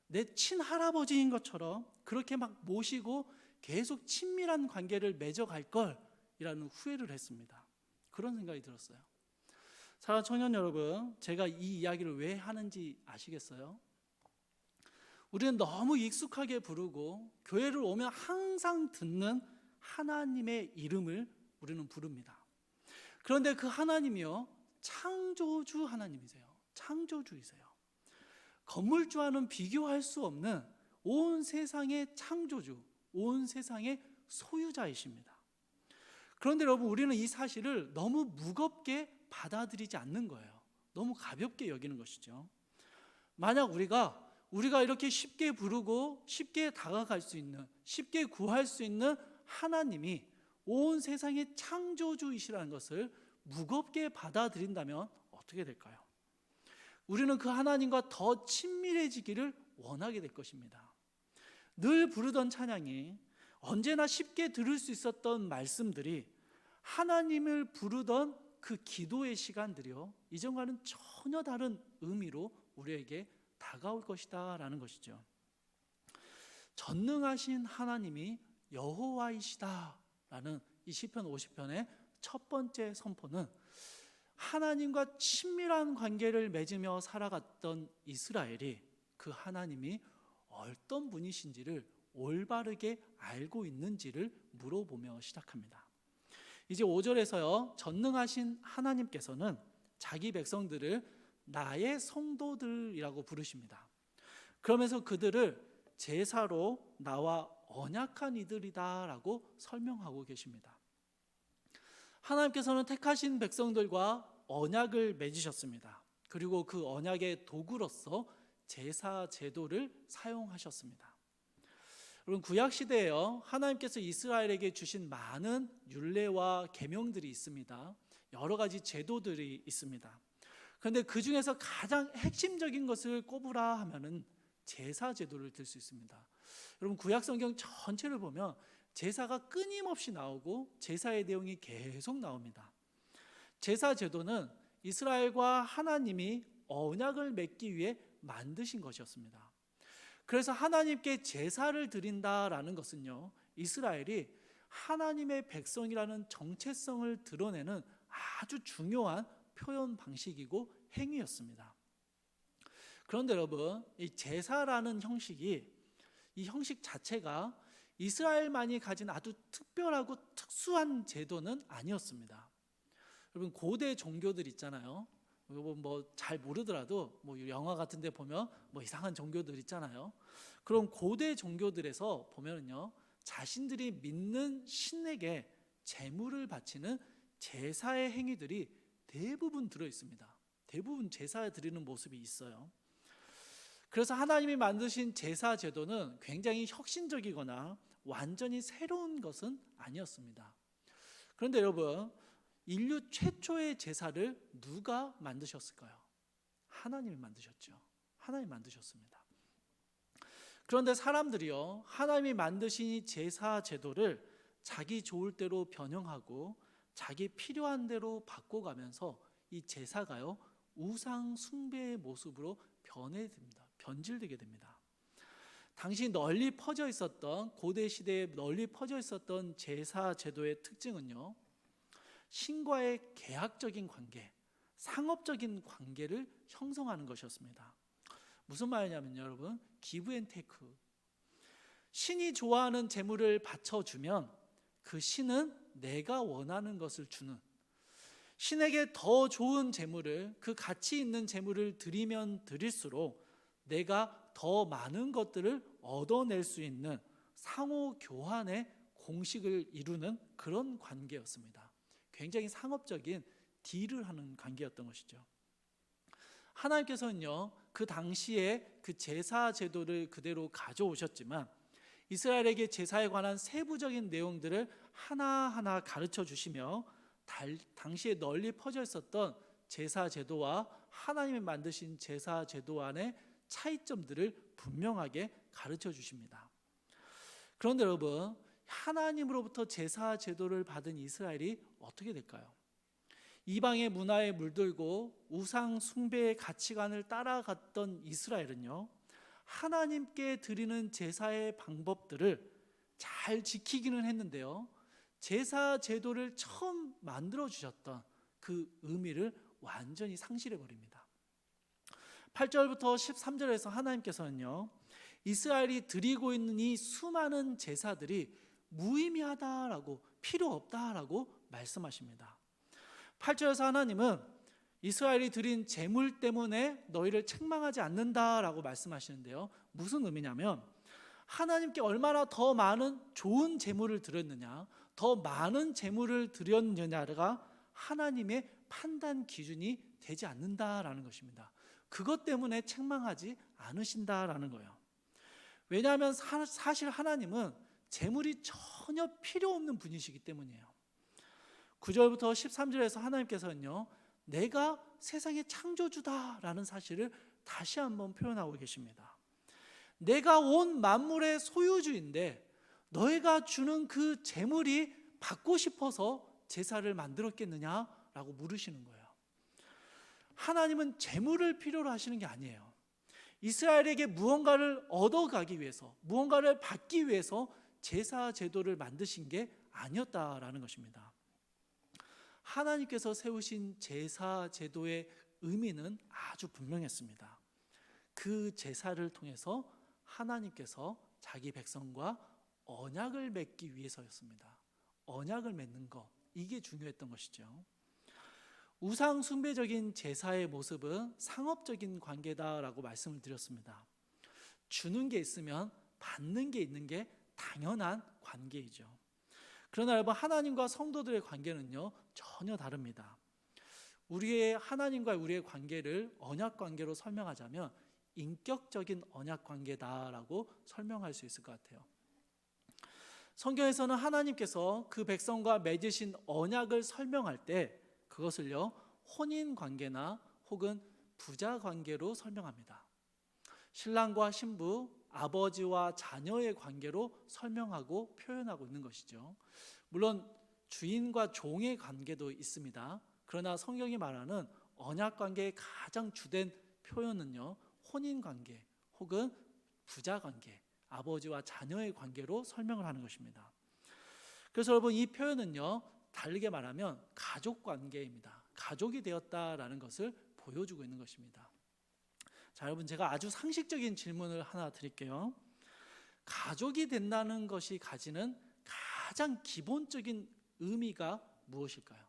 내 친할아버지인 것처럼 그렇게 막 모시고 계속 친밀한 관계를 맺어갈 걸이라는 후회를 했습니다. 그런 생각이 들었어요. 사랑하는 청년 여러분, 제가 이 이야기를 왜 하는지 아시겠어요? 우리는 너무 익숙하게 부르고 교회를 오면 항상 듣는 하나님의 이름을 우리는 부릅니다. 그런데 그 하나님이요, 창조주 하나님이세요. 창조주이세요. 건물주와는 비교할 수 없는 온 세상의 창조주, 온 세상의 소유자이십니다. 그런데 여러분, 우리는 이 사실을 너무 무겁게 받아들이지 않는 거예요. 너무 가볍게 여기는 것이죠. 만약 우리가 이렇게 쉽게 부르고 쉽게 다가갈 수 있는, 쉽게 구할 수 있는 하나님이 온 세상의 창조주이시라는 것을 무겁게 받아들인다면 어떻게 될까요? 우리는 그 하나님과 더 친밀해지기를 원하게 될 것입니다. 늘 부르던 찬양이, 언제나 쉽게 들을 수 있었던 말씀들이, 하나님을 부르던 그 기도의 시간들이요, 이전과는 전혀 다른 의미로 우리에게 다가올 것이다 라는 것이죠. 전능하신 하나님이 여호와이시다 라는 이 시편 50편의 첫 번째 선포는 하나님과 친밀한 관계를 맺으며 살아갔던 이스라엘이 그 하나님이 어떤 분이신지를 올바르게 알고 있는지를 물어보며 시작합니다. 이제 5절에서요, 전능하신 하나님께서는 자기 백성들을 나의 성도들이라고 부르십니다. 그러면서 그들을 제사로 나와 언약한 이들이다 라고 설명하고 계십니다. 하나님께서는 택하신 백성들과 언약을 맺으셨습니다. 그리고 그 언약의 도구로서 제사 제도를 사용하셨습니다. 여러분, 구약 시대에요, 하나님께서 이스라엘에게 주신 많은 율례와 계명들이 있습니다. 여러 가지 제도들이 있습니다. 그런데 그 중에서 가장 핵심적인 것을 꼽으라 하면은 제사 제도를 들 수 있습니다. 여러분, 구약 성경 전체를 보면 제사가 끊임없이 나오고 제사의 내용이 계속 나옵니다. 제사 제도는 이스라엘과 하나님이 언약을 맺기 위해 만드신 것이었습니다. 그래서 하나님께 제사를 드린다라는 것은요, 이스라엘이 하나님의 백성이라는 정체성을 드러내는 아주 중요한 표현 방식이고 행위였습니다. 그런데 여러분, 이 제사라는 형식이, 이 형식 자체가 이스라엘만이 가진 아주 특별하고 특수한 제도는 아니었습니다. 여러분, 고대 종교들 있잖아요. 뭐 잘 모르더라도 뭐 영화 같은 데 보면 뭐 이상한 종교들 있잖아요. 그럼 고대 종교들에서 보면은요, 자신들이 믿는 신에게 제물을 바치는 제사의 행위들이 대부분 들어 있습니다. 대부분 제사 드리는 모습이 있어요. 그래서 하나님이 만드신 제사 제도는 굉장히 혁신적이거나 완전히 새로운 것은 아니었습니다. 그런데 여러분, 인류 최초의 제사를 누가 만드셨을까요? 하나님이 만드셨죠. 하나님이 만드셨습니다. 그런데 사람들이요, 하나님이 만드신 이 제사 제도를 자기 좋을 대로 변형하고 자기 필요한 대로 바꿔가면서 이 제사가요, 우상 숭배의 모습으로 변질되게 됩니다. 당시 널리 퍼져 있었던, 고대 시대에 널리 퍼져 있었던 제사 제도의 특징은요, 신과의 계약적인 관계, 상업적인 관계를 형성하는 것이었습니다. 무슨 말이냐면 여러분, 기브 앤 테이크, 신이 좋아하는 제물을 바쳐주면 그 신은 내가 원하는 것을 주는, 신에게 더 좋은 제물을, 그 가치 있는 제물을 드리면 드릴수록 내가 더 많은 것들을 얻어낼 수 있는 상호 교환의 공식을 이루는 그런 관계였습니다. 굉장히 상업적인 딜을 하는 관계였던 것이죠. 하나님께서는요, 그 당시에 그 제사 제도를 그대로 가져오셨지만 이스라엘에게 제사에 관한 세부적인 내용들을 하나하나 가르쳐 주시며 당시에 널리 퍼져 있었던 제사 제도와 하나님이 만드신 제사 제도 안의 차이점들을 분명하게 가르쳐 주십니다. 그런데 여러분, 하나님으로부터 제사 제도를 받은 이스라엘이 어떻게 될까요? 이방의 문화에 물들고 우상 숭배의 가치관을 따라갔던 이스라엘은요, 하나님께 드리는 제사의 방법들을 잘 지키기는 했는데요, 제사 제도를 처음 만들어 주셨던 그 의미를 완전히 상실해 버립니다. 8절부터 13절에서 하나님께서는요, 이스라엘이 드리고 있는 이 수많은 제사들이 무의미하다라고, 필요 없다라고 말씀하십니다. 8절에서 하나님은 이스라엘이 드린 제물 때문에 너희를 책망하지 않는다라고 말씀하시는데요, 무슨 의미냐면 하나님께 얼마나 더 많은 좋은 제물을 드렸느냐, 더 많은 제물을 드렸느냐가 하나님의 판단 기준이 되지 않는다라는 것입니다. 그것 때문에 책망하지 않으신다라는 거예요. 왜냐하면 사실 하나님은 제물이 전혀 필요 없는 분이시기 때문이에요. 9절부터 13절에서 하나님께서는요, 내가 세상의 창조주다라는 사실을 다시 한번 표현하고 계십니다. 내가 온 만물의 소유주인데 너희가 주는 그 제물이 받고 싶어서 제사를 만들었겠느냐라고 물으시는 거예요. 하나님은 제물을 필요로 하시는 게 아니에요. 이스라엘에게 무언가를 얻어가기 위해서, 무언가를 받기 위해서 제사 제도를 만드신 게 아니었다라는 것입니다. 하나님께서 세우신 제사 제도의 의미는 아주 분명했습니다. 그 제사를 통해서 하나님께서 자기 백성과 언약을 맺기 위해서였습니다. 언약을 맺는 것, 이게 중요했던 것이죠. 우상 숭배적인 제사의 모습은 상업적인 관계다라고 말씀을 드렸습니다. 주는 게 있으면 받는 게 있는 게 당연한 관계이죠. 그러나 여러분, 하나님과 성도들의 관계는요, 전혀 다릅니다. 우리의 하나님과 우리의 관계를 언약 관계로 설명하자면 인격적인 언약 관계다라고 설명할 수 있을 것 같아요. 성경에서는 하나님께서 그 백성과 맺으신 언약을 설명할 때 그것을요, 혼인 관계나 혹은 부자 관계로 설명합니다. 신랑과 신부, 아버지와 자녀의 관계로 설명하고 표현하고 있는 것이죠. 물론 주인과 종의 관계도 있습니다. 그러나 성경이 말하는 언약 관계의 가장 주된 표현은요, 혼인 관계 혹은 부자 관계, 아버지와 자녀의 관계로 설명을 하는 것입니다. 그래서 여러분, 이 표현은요, 다르게 말하면 가족 관계입니다. 가족이 되었다라는 것을 보여주고 있는 것입니다. 자, 여러분, 제가 아주 상식적인 질문을 하나 드릴게요. 가족이 된다는 것이 가지는 가장 기본적인 의미가 무엇일까요?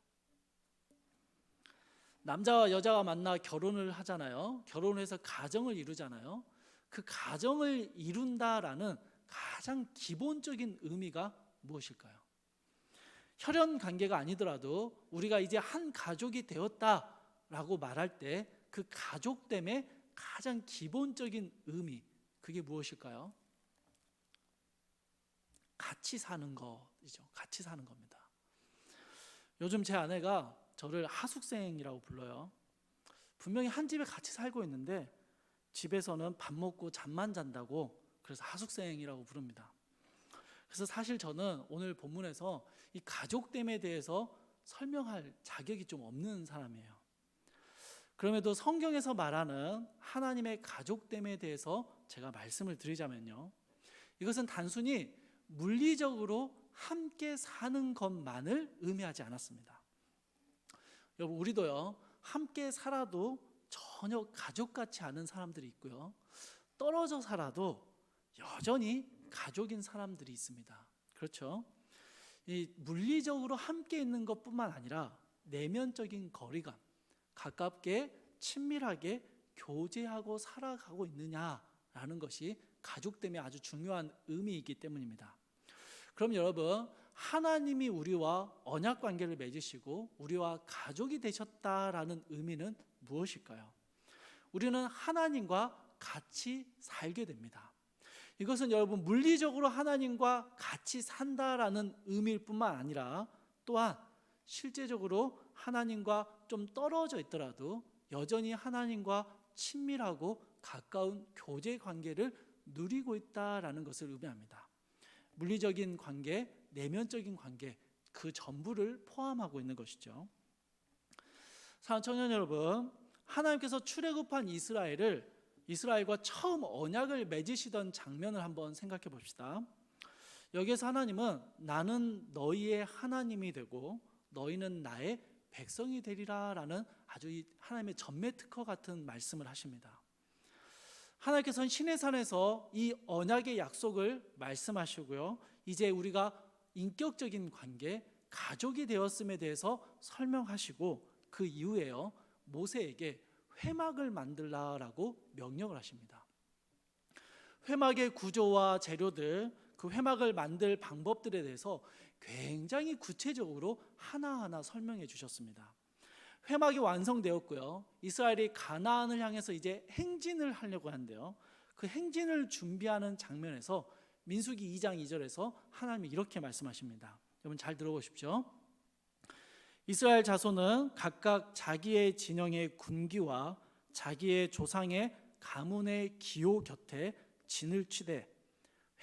남자와 여자가 만나 결혼을 하잖아요. 결혼해서 가정을 이루잖아요. 그 가정을 이룬다라는 가장 기본적인 의미가 무엇일까요? 혈연 관계가 아니더라도 우리가 이제 한 가족이 되었다라고 말할 때 그 가족됨의 가장 기본적인 의미, 그게 무엇일까요? 같이 사는 거이죠. 같이 사는 겁니다. 요즘 제 아내가 저를 하숙생이라고 불러요. 분명히 한 집에 같이 살고 있는데 집에서는 밥 먹고 잠만 잔다고 그래서 하숙생이라고 부릅니다. 그래서 사실 저는 오늘 본문에서 이 가족됨에 대해서 설명할 자격이 좀 없는 사람이에요. 그럼에도 성경에서 말하는 하나님의 가족됨에 대해서 제가 말씀을 드리자면요, 이것은 단순히 물리적으로 함께 사는 것만을 의미하지 않았습니다. 여러분, 우리도요, 함께 살아도 전혀 가족같지 않은 사람들이 있고요, 떨어져 살아도 여전히 가족인 사람들이 있습니다. 그렇죠? 이 물리적으로 함께 있는 것뿐만 아니라 내면적인 거리감, 가깝게 친밀하게 교제하고 살아가고 있느냐라는 것이 가족 때문에 아주 중요한 의미이기 때문입니다. 그럼 여러분, 하나님이 우리와 언약 관계를 맺으시고 우리와 가족이 되셨다라는 의미는 무엇일까요? 우리는 하나님과 같이 살게 됩니다. 이것은 여러분 물리적으로 하나님과 같이 산다라는 의미일 뿐만 아니라 또한 실제적으로 하나님과 좀 떨어져 있더라도 여전히 하나님과 친밀하고 가까운 교제 관계를 누리고 있다라는 것을 의미합니다. 물리적인 관계, 내면적인 관계, 그 전부를 포함하고 있는 것이죠. 사랑하는 청년 여러분, 하나님께서 출애굽한 이스라엘과 처음 언약을 맺으시던 장면을 한번 생각해 봅시다. 여기에서 하나님은 나는 너희의 하나님이 되고 너희는 나의 백성이 되리라라는 아주 하나님의 전매 특허 같은 말씀을 하십니다. 하나님께서는 시내산에서 이 언약의 약속을 말씀하시고요. 이제 우리가 인격적인 관계, 가족이 되었음에 대해서 설명하시고 그 이후에요, 모세에게 회막을 만들라라고 명령을 하십니다. 회막의 구조와 재료들, 그 회막을 만들 방법들에 대해서 굉장히 구체적으로 하나하나 설명해 주셨습니다. 회막이 완성되었고요. 이스라엘이 가나안을 향해서 이제 행진을 하려고 하는데요. 그 행진을 준비하는 장면에서 민수기 2장 2절에서 하나님이 이렇게 말씀하십니다. 여러분 잘 들어보십시오. 이스라엘 자손은 각각 자기의 진영의 군기와 자기의 조상의 가문의 기호 곁에 진을 치되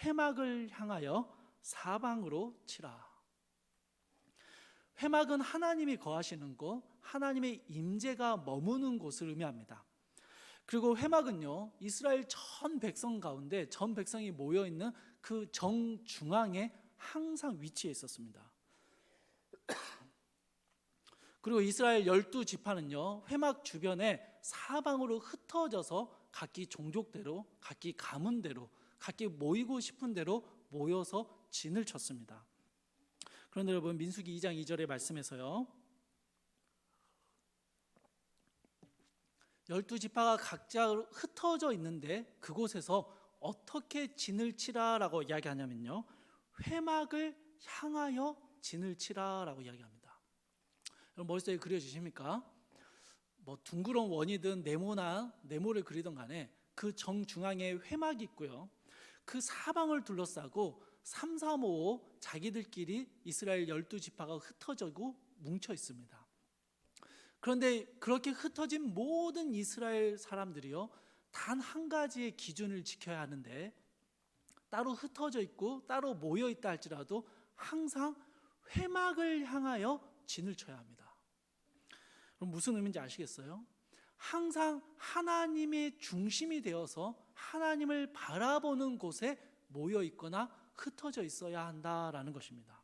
회막을 향하여 사방으로 치라. 회막은 하나님이 거하시는 곳, 하나님의 임재가 머무는 곳을 의미합니다. 그리고 회막은요, 이스라엘 전 백성 가운데 전 백성이 모여 있는 그 정중앙에 항상 위치해 있었습니다. 그리고 이스라엘 12지파는요, 회막 주변에 사방으로 흩어져서 각기 종족대로, 각기 가문대로, 각기 모이고 싶은 대로 모여서 진을 쳤습니다. 그런데 여러분, 민수기 2장 2절의 말씀에서요, 12지파가 각자 흩어져 있는데 그곳에서 어떻게 진을 치라라고 이야기하냐면요, 회막을 향하여 진을 치라라고 이야기합니다. 여러분 머릿속에 그려지십니까? 뭐 둥그런 원이든 네모를 그리던 간에 그 정중앙에 회막이 있고요, 그 사방을 둘러싸고 3, 3, 5 자기들끼리 이스라엘 12지파가 흩어지고 뭉쳐 있습니다. 그런데 그렇게 흩어진 모든 이스라엘 사람들이요, 단 한 가지의 기준을 지켜야 하는데, 따로 흩어져 있고 따로 모여 있다 할지라도 항상 회막을 향하여 진을 쳐야 합니다. 그럼 무슨 의미인지 아시겠어요? 항상 하나님의 중심이 되어서 하나님을 바라보는 곳에 모여 있거나 흩어져 있어야 한다라는 것입니다.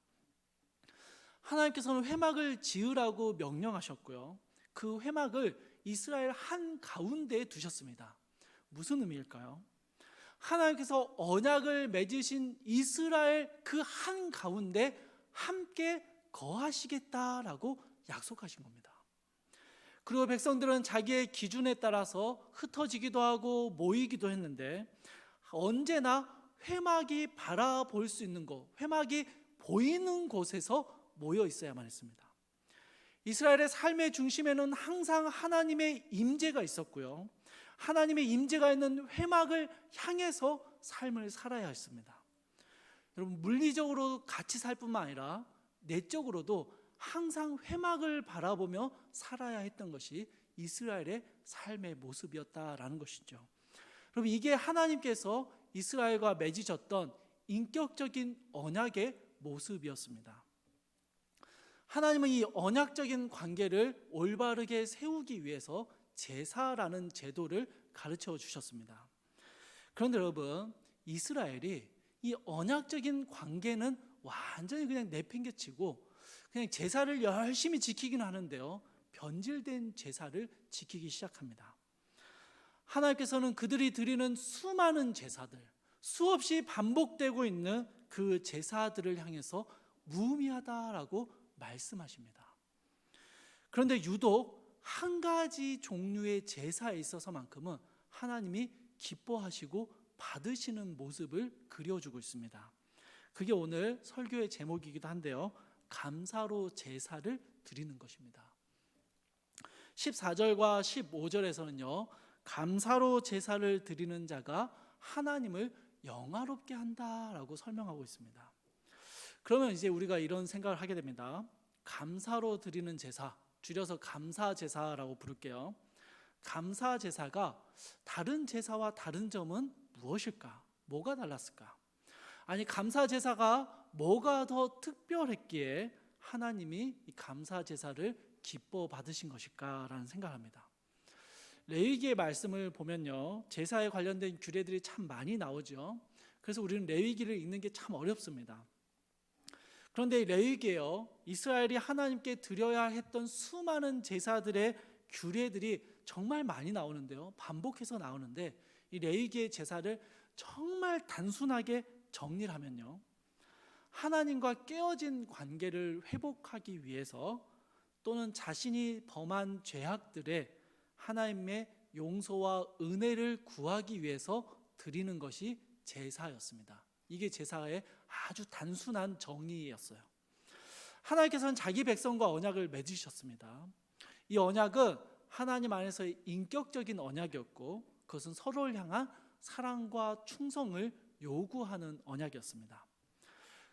하나님께서는 회막을 지으라고 명령하셨고요, 그 회막을 이스라엘 한 가운데에 두셨습니다. 무슨 의미일까요? 하나님께서 언약을 맺으신 이스라엘 그 한 가운데 함께 거하시겠다라고 약속하신 겁니다. 그리고 백성들은 자기의 기준에 따라서 흩어지기도 하고 모이기도 했는데, 언제나 회막이 바라볼 수 있는 곳, 회막이 보이는 곳에서 모여 있어야만 했습니다. 이스라엘의 삶의 중심에는 항상 하나님의 임재가 있었고요, 하나님의 임재가 있는 회막을 향해서 삶을 살아야 했습니다. 여러분, 물리적으로 같이 살 뿐만 아니라 내적으로도 항상 회막을 바라보며 살아야 했던 것이 이스라엘의 삶의 모습이었다라는 것이죠. 여러분, 이게 하나님께서 이스라엘과 맺으셨던 인격적인 언약의 모습이었습니다. 하나님은 이 언약적인 관계를 올바르게 세우기 위해서 제사라는 제도를 가르쳐 주셨습니다. 그런데 여러분, 이스라엘이 이 언약적인 관계는 완전히 그냥 내팽개치고 그냥 제사를 열심히 지키긴 하는데요, 변질된 제사를 지키기 시작합니다. 하나님께서는 그들이 드리는 수많은 제사들, 수없이 반복되고 있는 그 제사들을 향해서 무의미하다라고 말씀하십니다. 그런데 유독 한 가지 종류의 제사에 있어서만큼은 하나님이 기뻐하시고 받으시는 모습을 그려주고 있습니다. 그게 오늘 설교의 제목이기도 한데요, 감사로 제사를 드리는 것입니다. 14절과 15절에서는요, 감사로 제사를 드리는 자가 하나님을 영화롭게 한다라고 설명하고 있습니다. 그러면 이제 우리가 이런 생각을 하게 됩니다. 감사로 드리는 제사, 줄여서 감사 제사라고 부를게요. 감사 제사가 다른 제사와 다른 점은 무엇일까? 뭐가 달랐을까? 아니, 감사 제사가 뭐가 더 특별했기에 하나님이 이 감사 제사를 기뻐 받으신 것일까라는 생각을 합니다. 레위기의 말씀을 보면요, 제사에 관련된 규례들이 참 많이 나오죠. 그래서 우리는 레위기를 읽는 게 참 어렵습니다. 그런데 레위기에요, 이스라엘이 하나님께 드려야 했던 수많은 제사들의 규례들이 정말 많이 나오는데요, 반복해서 나오는데 이 레위기의 제사를 정말 단순하게 정리를 하면요, 하나님과 깨어진 관계를 회복하기 위해서 또는 자신이 범한 죄악들에 하나님의 용서와 은혜를 구하기 위해서 드리는 것이 제사였습니다. 이게 제사의 아주 단순한 정의였어요. 하나님께서는 자기 백성과 언약을 맺으셨습니다. 이 언약은 하나님 안에서의 인격적인 언약이었고, 그것은 서로를 향한 사랑과 충성을 요구하는 언약이었습니다.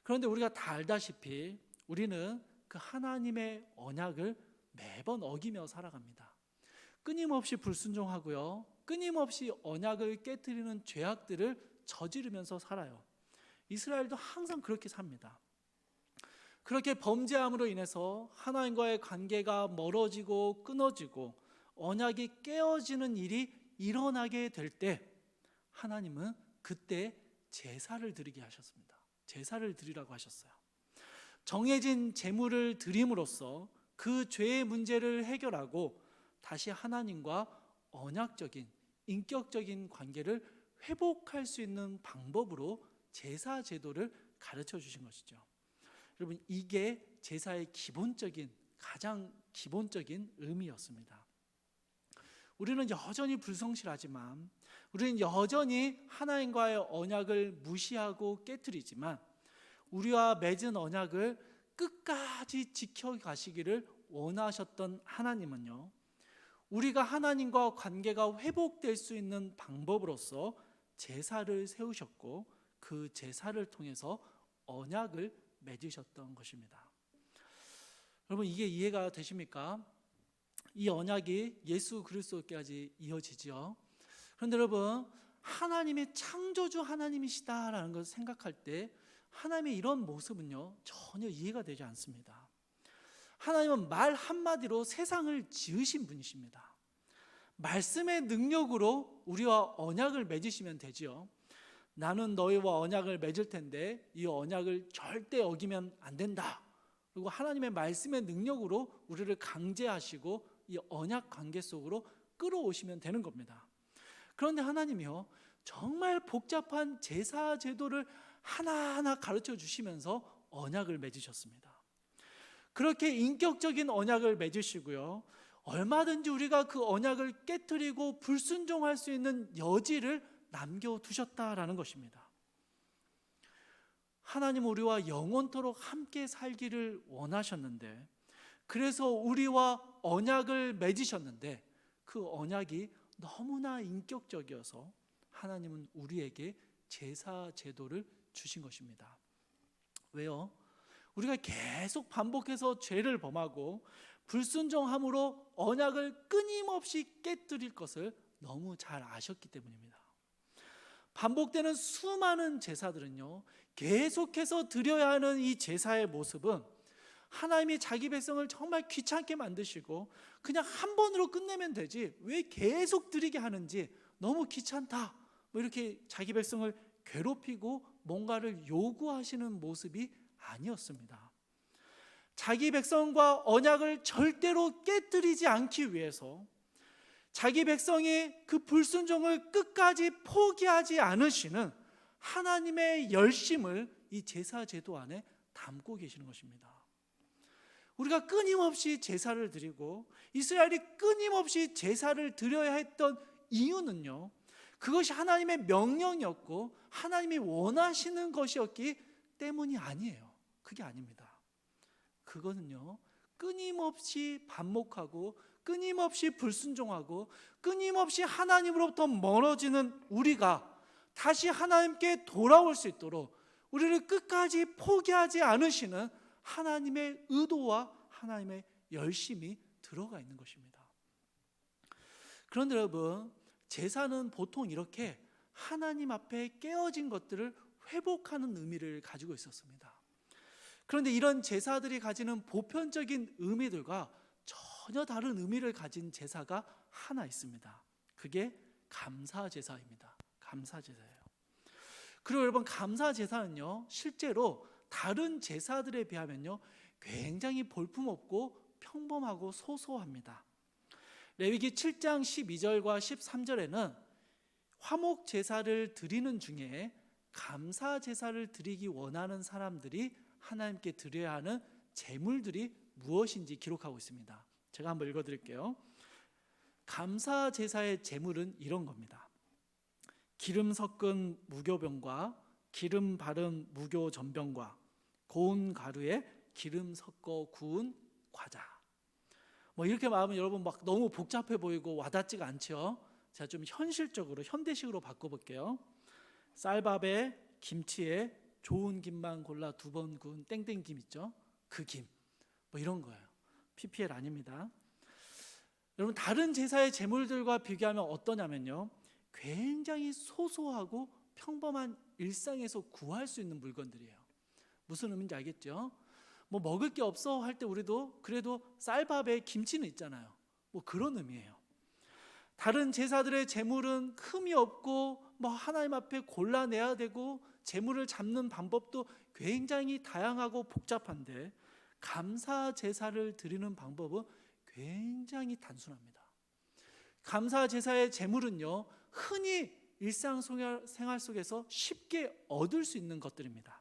그런데 우리가 다 알다시피 우리는 그 하나님의 언약을 매번 어기며 살아갑니다. 끊임없이 불순종하고요, 끊임없이 언약을 깨트리는 죄악들을 저지르면서 살아요. 이스라엘도 항상 그렇게 삽니다. 그렇게 범죄함으로 인해서 하나님과의 관계가 멀어지고 끊어지고 언약이 깨어지는 일이 일어나게 될 때 하나님은 그때 제사를 드리게 하셨습니다. 제사를 드리라고 하셨어요. 정해진 제물을 드림으로써 그 죄의 문제를 해결하고 다시 하나님과 언약적인 인격적인 관계를 회복할 수 있는 방법으로 제사 제도를 가르쳐 주신 것이죠. 여러분, 이게 제사의 가장 기본적인 의미였습니다. 우리는 여전히 불성실하지만, 우리는 여전히 하나님과의 언약을 무시하고 깨트리지만, 우리와 맺은 언약을 끝까지 지켜가시기를 원하셨던 하나님은요, 우리가 하나님과 관계가 회복될 수 있는 방법으로서 제사를 세우셨고, 그 제사를 통해서 언약을 맺으셨던 것입니다. 여러분, 이게 이해가 되십니까? 이 언약이 예수 그리스도까지 이어지죠. 그런데 여러분, 하나님의 창조주 하나님이시다라는 것을 생각할 때 하나님의 이런 모습은요, 전혀 이해가 되지 않습니다. 하나님은 말 한마디로 세상을 지으신 분이십니다. 말씀의 능력으로 우리와 언약을 맺으시면 되지요. 나는 너희와 언약을 맺을 텐데 이 언약을 절대 어기면 안 된다. 그리고 하나님의 말씀의 능력으로 우리를 강제하시고 이 언약 관계 속으로 끌어오시면 되는 겁니다. 그런데 하나님이요, 정말 복잡한 제사 제도를 하나하나 가르쳐 주시면서 언약을 맺으셨습니다. 그렇게 인격적인 언약을 맺으시고요, 얼마든지 우리가 그 언약을 깨트리고 불순종할 수 있는 여지를 남겨두셨다라는 것입니다. 하나님 우리와 영원토록 함께 살기를 원하셨는데, 그래서 우리와 언약을 맺으셨는데 그 언약이 너무나 인격적이어서 하나님은 우리에게 제사 제도를 주신 것입니다. 왜요? 우리가 계속 반복해서 죄를 범하고 불순종함으로 언약을 끊임없이 깨뜨릴 것을 너무 잘 아셨기 때문입니다. 반복되는 수많은 제사들은요, 계속해서 드려야 하는 이 제사의 모습은 하나님이 자기 백성을 정말 귀찮게 만드시고 그냥 한 번으로 끝내면 되지 왜 계속 드리게 하는지, 너무 귀찮다, 이렇게 자기 백성을 괴롭히고 뭔가를 요구하시는 모습이 아니었습니다. 자기 백성과 언약을 절대로 깨뜨리지 않기 위해서 자기 백성이 그 불순종을 끝까지 포기하지 않으시는 하나님의 열심을 이 제사 제도 안에 담고 계시는 것입니다. 우리가 끊임없이 제사를 드리고 이스라엘이 끊임없이 제사를 드려야 했던 이유는요, 그것이 하나님의 명령이었고 하나님이 원하시는 것이었기 때문이 아니에요. 그게 아닙니다. 그거는요, 끊임없이 반목하고 끊임없이 불순종하고 끊임없이 하나님으로부터 멀어지는 우리가 다시 하나님께 돌아올 수 있도록 우리를 끝까지 포기하지 않으시는 하나님의 의도와 하나님의 열심이 들어가 있는 것입니다. 그런데 여러분, 제사는 보통 이렇게 하나님 앞에 깨어진 것들을 회복하는 의미를 가지고 있었습니다. 그런데 이런 제사들이 가지는 보편적인 의미들과 전혀 다른 의미를 가진 제사가 하나 있습니다. 그게 감사제사입니다. 감사제사예요. 그리고 여러분, 감사제사는요, 실제로 다른 제사들에 비하면요, 굉장히 볼품없고 평범하고 소소합니다. 레위기 7장 12절과 13절에는 화목 제사를 드리는 중에 감사 제사를 드리기 원하는 사람들이 하나님께 드려야 하는 제물들이 무엇인지 기록하고 있습니다. 제가 한번 읽어드릴게요. 감사 제사의 제물은 이런 겁니다. 기름 섞은 무교병과 기름 바른 무교 전병과 고운 가루에 기름 섞어 구운 과자. 뭐 이렇게 말하면 여러분 막 너무 복잡해 보이고 와닿지가 않죠. 제가 좀 현실적으로 현대식으로 바꿔볼게요. 쌀밥에 김치에 좋은 김만 골라 2번 구운 땡땡김 있죠. 그 김, 뭐 이런 거예요. PPL 아닙니다. 여러분, 다른 제사의 제물들과 비교하면 어떠냐면요, 굉장히 소소하고 평범한 일상에서 구할 수 있는 물건들이에요. 무슨 의미인지 알겠죠? 뭐 먹을 게 없어 할 때 우리도 그래도 쌀밥에 김치는 있잖아요. 뭐 그런 의미예요. 다른 제사들의 제물은 흠이 없고 뭐 하나님 앞에 골라내야 되고 제물을 잡는 방법도 굉장히 다양하고 복잡한데, 감사 제사를 드리는 방법은 굉장히 단순합니다. 감사 제사의 제물은요, 흔히 일상생활 속에서 쉽게 얻을 수 있는 것들입니다.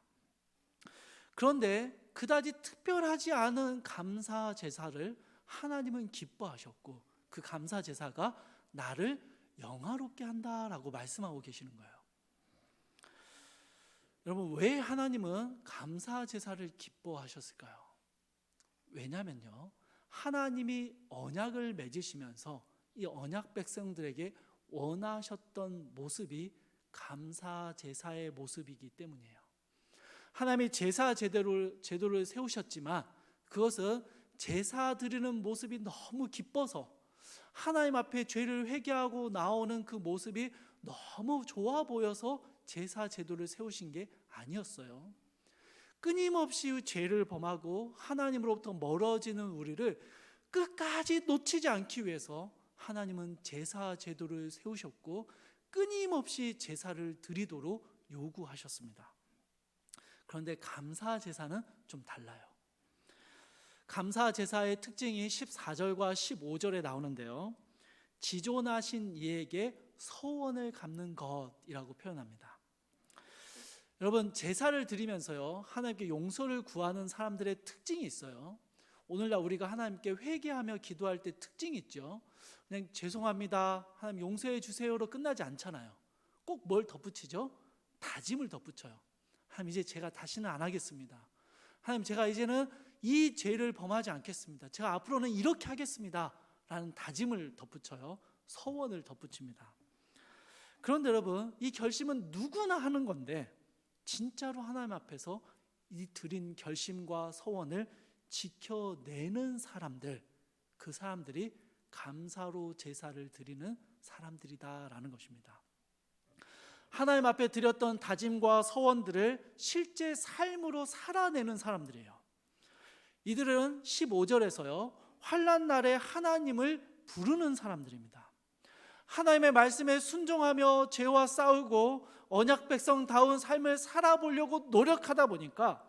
그런데 그다지 특별하지 않은 감사 제사를 하나님은 기뻐하셨고, 그 감사 제사가 나를 영화롭게 한다라고 말씀하고 계시는 거예요. 여러분, 왜 하나님은 감사 제사를 기뻐하셨을까요? 왜냐면요, 하나님이 언약을 맺으시면서 이 언약 백성들에게 원하셨던 모습이 감사 제사의 모습이기 때문이에요. 하나님이 제사 제도를 세우셨지만 그것은 제사 드리는 모습이 너무 기뻐서 하나님 앞에 죄를 회개하고 나오는 그 모습이 너무 좋아 보여서 제사 제도를 세우신 게 아니었어요. 끊임없이 죄를 범하고 하나님으로부터 멀어지는 우리를 끝까지 놓치지 않기 위해서 하나님은 제사 제도를 세우셨고 끊임없이 제사를 드리도록 요구하셨습니다. 그런데 감사 제사는 좀 달라요. 감사 제사의 특징이 14절과 15절에 나오는데요, 지존하신 이에게 서원을 갚는 것이라고 표현합니다. 여러분, 제사를 드리면서요, 하나님께 용서를 구하는 사람들의 특징이 있어요. 오늘날 우리가 하나님께 회개하며 기도할 때 특징이 있죠. 그냥 죄송합니다, 하나님 용서해 주세요로 끝나지 않잖아요. 꼭 뭘 덧붙이죠? 다짐을 덧붙여요. 하나님, 이제 제가 다시는 안 하겠습니다. 하나님, 제가 이제는 이 죄를 범하지 않겠습니다. 제가 앞으로는 이렇게 하겠습니다 라는 다짐을 덧붙여요. 서원을 덧붙입니다. 그런데 여러분, 이 결심은 누구나 하는 건데 진짜로 하나님 앞에서 이 드린 결심과 서원을 지켜내는 사람들, 그 사람들이 감사로 제사를 드리는 사람들이다라는 것입니다. 하나님 앞에 드렸던 다짐과 서원들을 실제 삶으로 살아내는 사람들이에요. 이들은 15절에서요, 환난 날에 하나님을 부르는 사람들입니다. 하나님의 말씀에 순종하며 죄와 싸우고 언약 백성다운 삶을 살아보려고 노력하다 보니까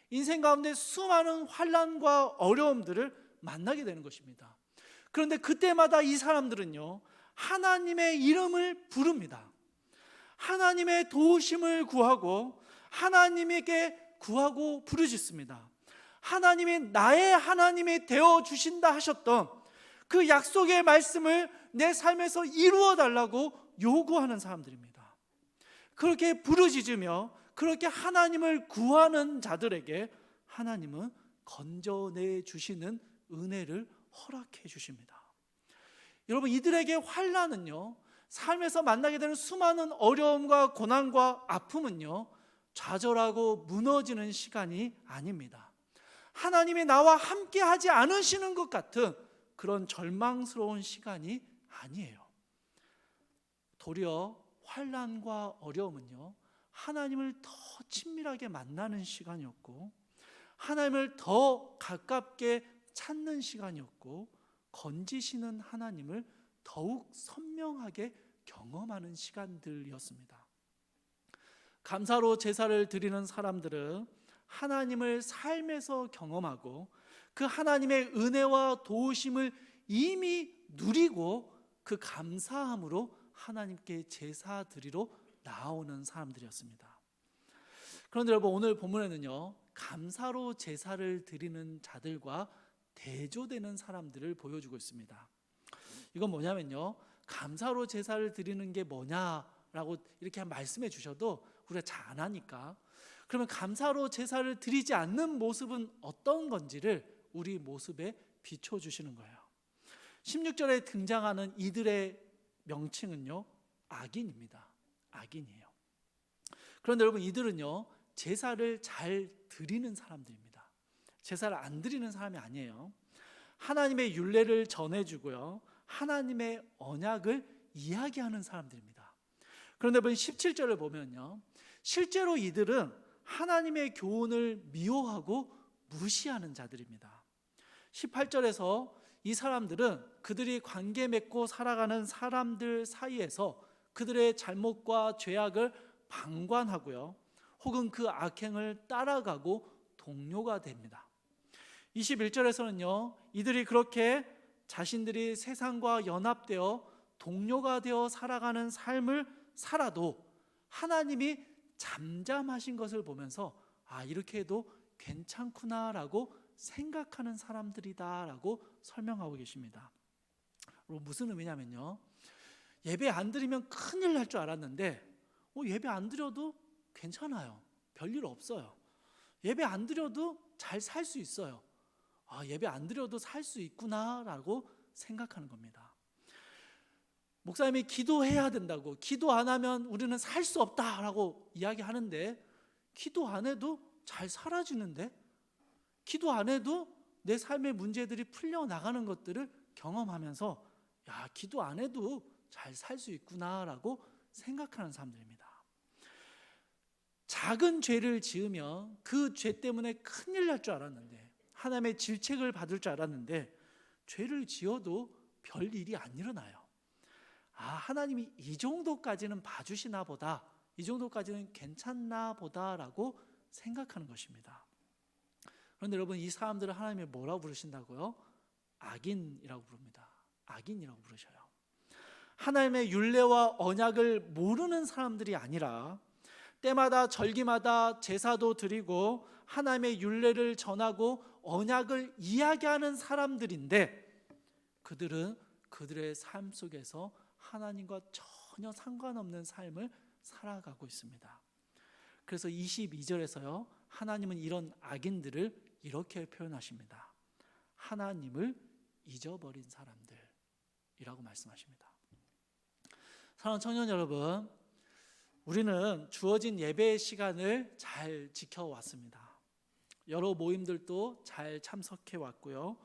인생 가운데 수많은 환난과 어려움들을 만나게 되는 것입니다. 그런데 그때마다 이 사람들은요, 하나님의 이름을 부릅니다. 하나님의 도우심을 구하고 하나님에게 구하고 부르짖습니다. 하나님이 나의 하나님이 되어 주신다 하셨던 그 약속의 말씀을 내 삶에서 이루어 달라고 요구하는 사람들입니다. 그렇게 부르짖으며 그렇게 하나님을 구하는 자들에게 하나님은 건져내 주시는 은혜를 허락해 주십니다. 여러분, 이들에게 환난은요, 삶에서 만나게 되는 수많은 어려움과 고난과 아픔은요, 좌절하고 무너지는 시간이 아닙니다. 하나님이 나와 함께 하지 않으시는 것 같은 그런 절망스러운 시간이 아니에요. 도리어 환난과 어려움은요, 하나님을 더 친밀하게 만나는 시간이었고, 하나님을 더 가깝게 찾는 시간이었고, 건지시는 하나님을 더욱 선명하게 경험하는 시간들이었습니다. 감사로 제사를 드리는 사람들은 하나님을 삶에서 경험하고 그 하나님의 은혜와 도우심을 이미 누리고 그 감사함으로 하나님께 제사 드리러 나오는 사람들이었습니다. 그런데 여러분, 오늘 본문에는요, 감사로 제사를 드리는 자들과 대조되는 사람들을 보여주고 있습니다. 이건 뭐냐면요, 감사로 제사를 드리는 게 뭐냐라고 이렇게 말씀해 주셔도 우리가 잘 안 하니까, 그러면 감사로 제사를 드리지 않는 모습은 어떤 건지를 우리 모습에 비춰주시는 거예요. 16절에 등장하는 이들의 명칭은요, 악인입니다. 악인이에요. 그런데 여러분, 이들은요, 제사를 잘 드리는 사람들입니다. 제사를 안 드리는 사람이 아니에요. 하나님의 율례를 전해주고요, 하나님의 언약을 이야기하는 사람들입니다. 그런데 여러분, 17절을 보면요, 실제로 이들은 하나님의 교훈을 미워하고 무시하는 자들입니다. 18절에서 이 사람들은 그들이 관계 맺고 살아가는 사람들 사이에서 그들의 잘못과 죄악을 방관하고요, 혹은 그 악행을 따라가고 동료가 됩니다. 21절에서는요, 이들이 그렇게 자신들이 세상과 연합되어 동료가 되어 살아가는 삶을 살아도 하나님이 잠잠하신 것을 보면서 이렇게 해도 괜찮구나라고 생각하는 사람들이다라고 설명하고 계십니다. 무슨 의미냐면요, 예배 안 드리면 큰일 날 줄 알았는데 예배 안 드려도 괜찮아요. 별일 없어요. 예배 안 드려도 잘 살 수 있어요. 예배 안 드려도 살 수 있구나라고 생각하는 겁니다. 목사님이 기도해야 된다고, 기도 안 하면 우리는 살 수 없다라고 이야기하는데, 기도 안 해도 잘 사라지는데, 기도 안 해도 내 삶의 문제들이 풀려나가는 것들을 경험하면서 기도 안 해도 잘 살 수 있구나라고 생각하는 사람들입니다. 작은 죄를 지으면 그 죄 때문에 큰일 날 줄 알았는데, 하나님의 질책을 받을 줄 알았는데, 죄를 지어도 별 일이 안 일어나요. 하나님이 이 정도까지는 봐주시나 보다, 이 정도까지는 괜찮나 보다라고 생각하는 것입니다. 그런데 여러분, 이 사람들을 하나님이 뭐라고 부르신다고요? 악인이라고 부릅니다. 악인이라고 부르셔요. 하나님의 율례와 언약을 모르는 사람들이 아니라 때마다 절기마다 제사도 드리고 하나님의 율례를 전하고 언약을 이야기하는 사람들인데, 그들은 그들의 삶 속에서 하나님과 전혀 상관없는 삶을 살아가고 있습니다. 그래서 22절에서요, 하나님은 이런 악인들을 이렇게 표현하십니다. 하나님을 잊어버린 사람들이라고 말씀하십니다. 사랑하는 청년 여러분, 우리는 주어진 예배의 시간을 잘 지켜왔습니다. 여러 모임들도 잘 참석해 왔고요,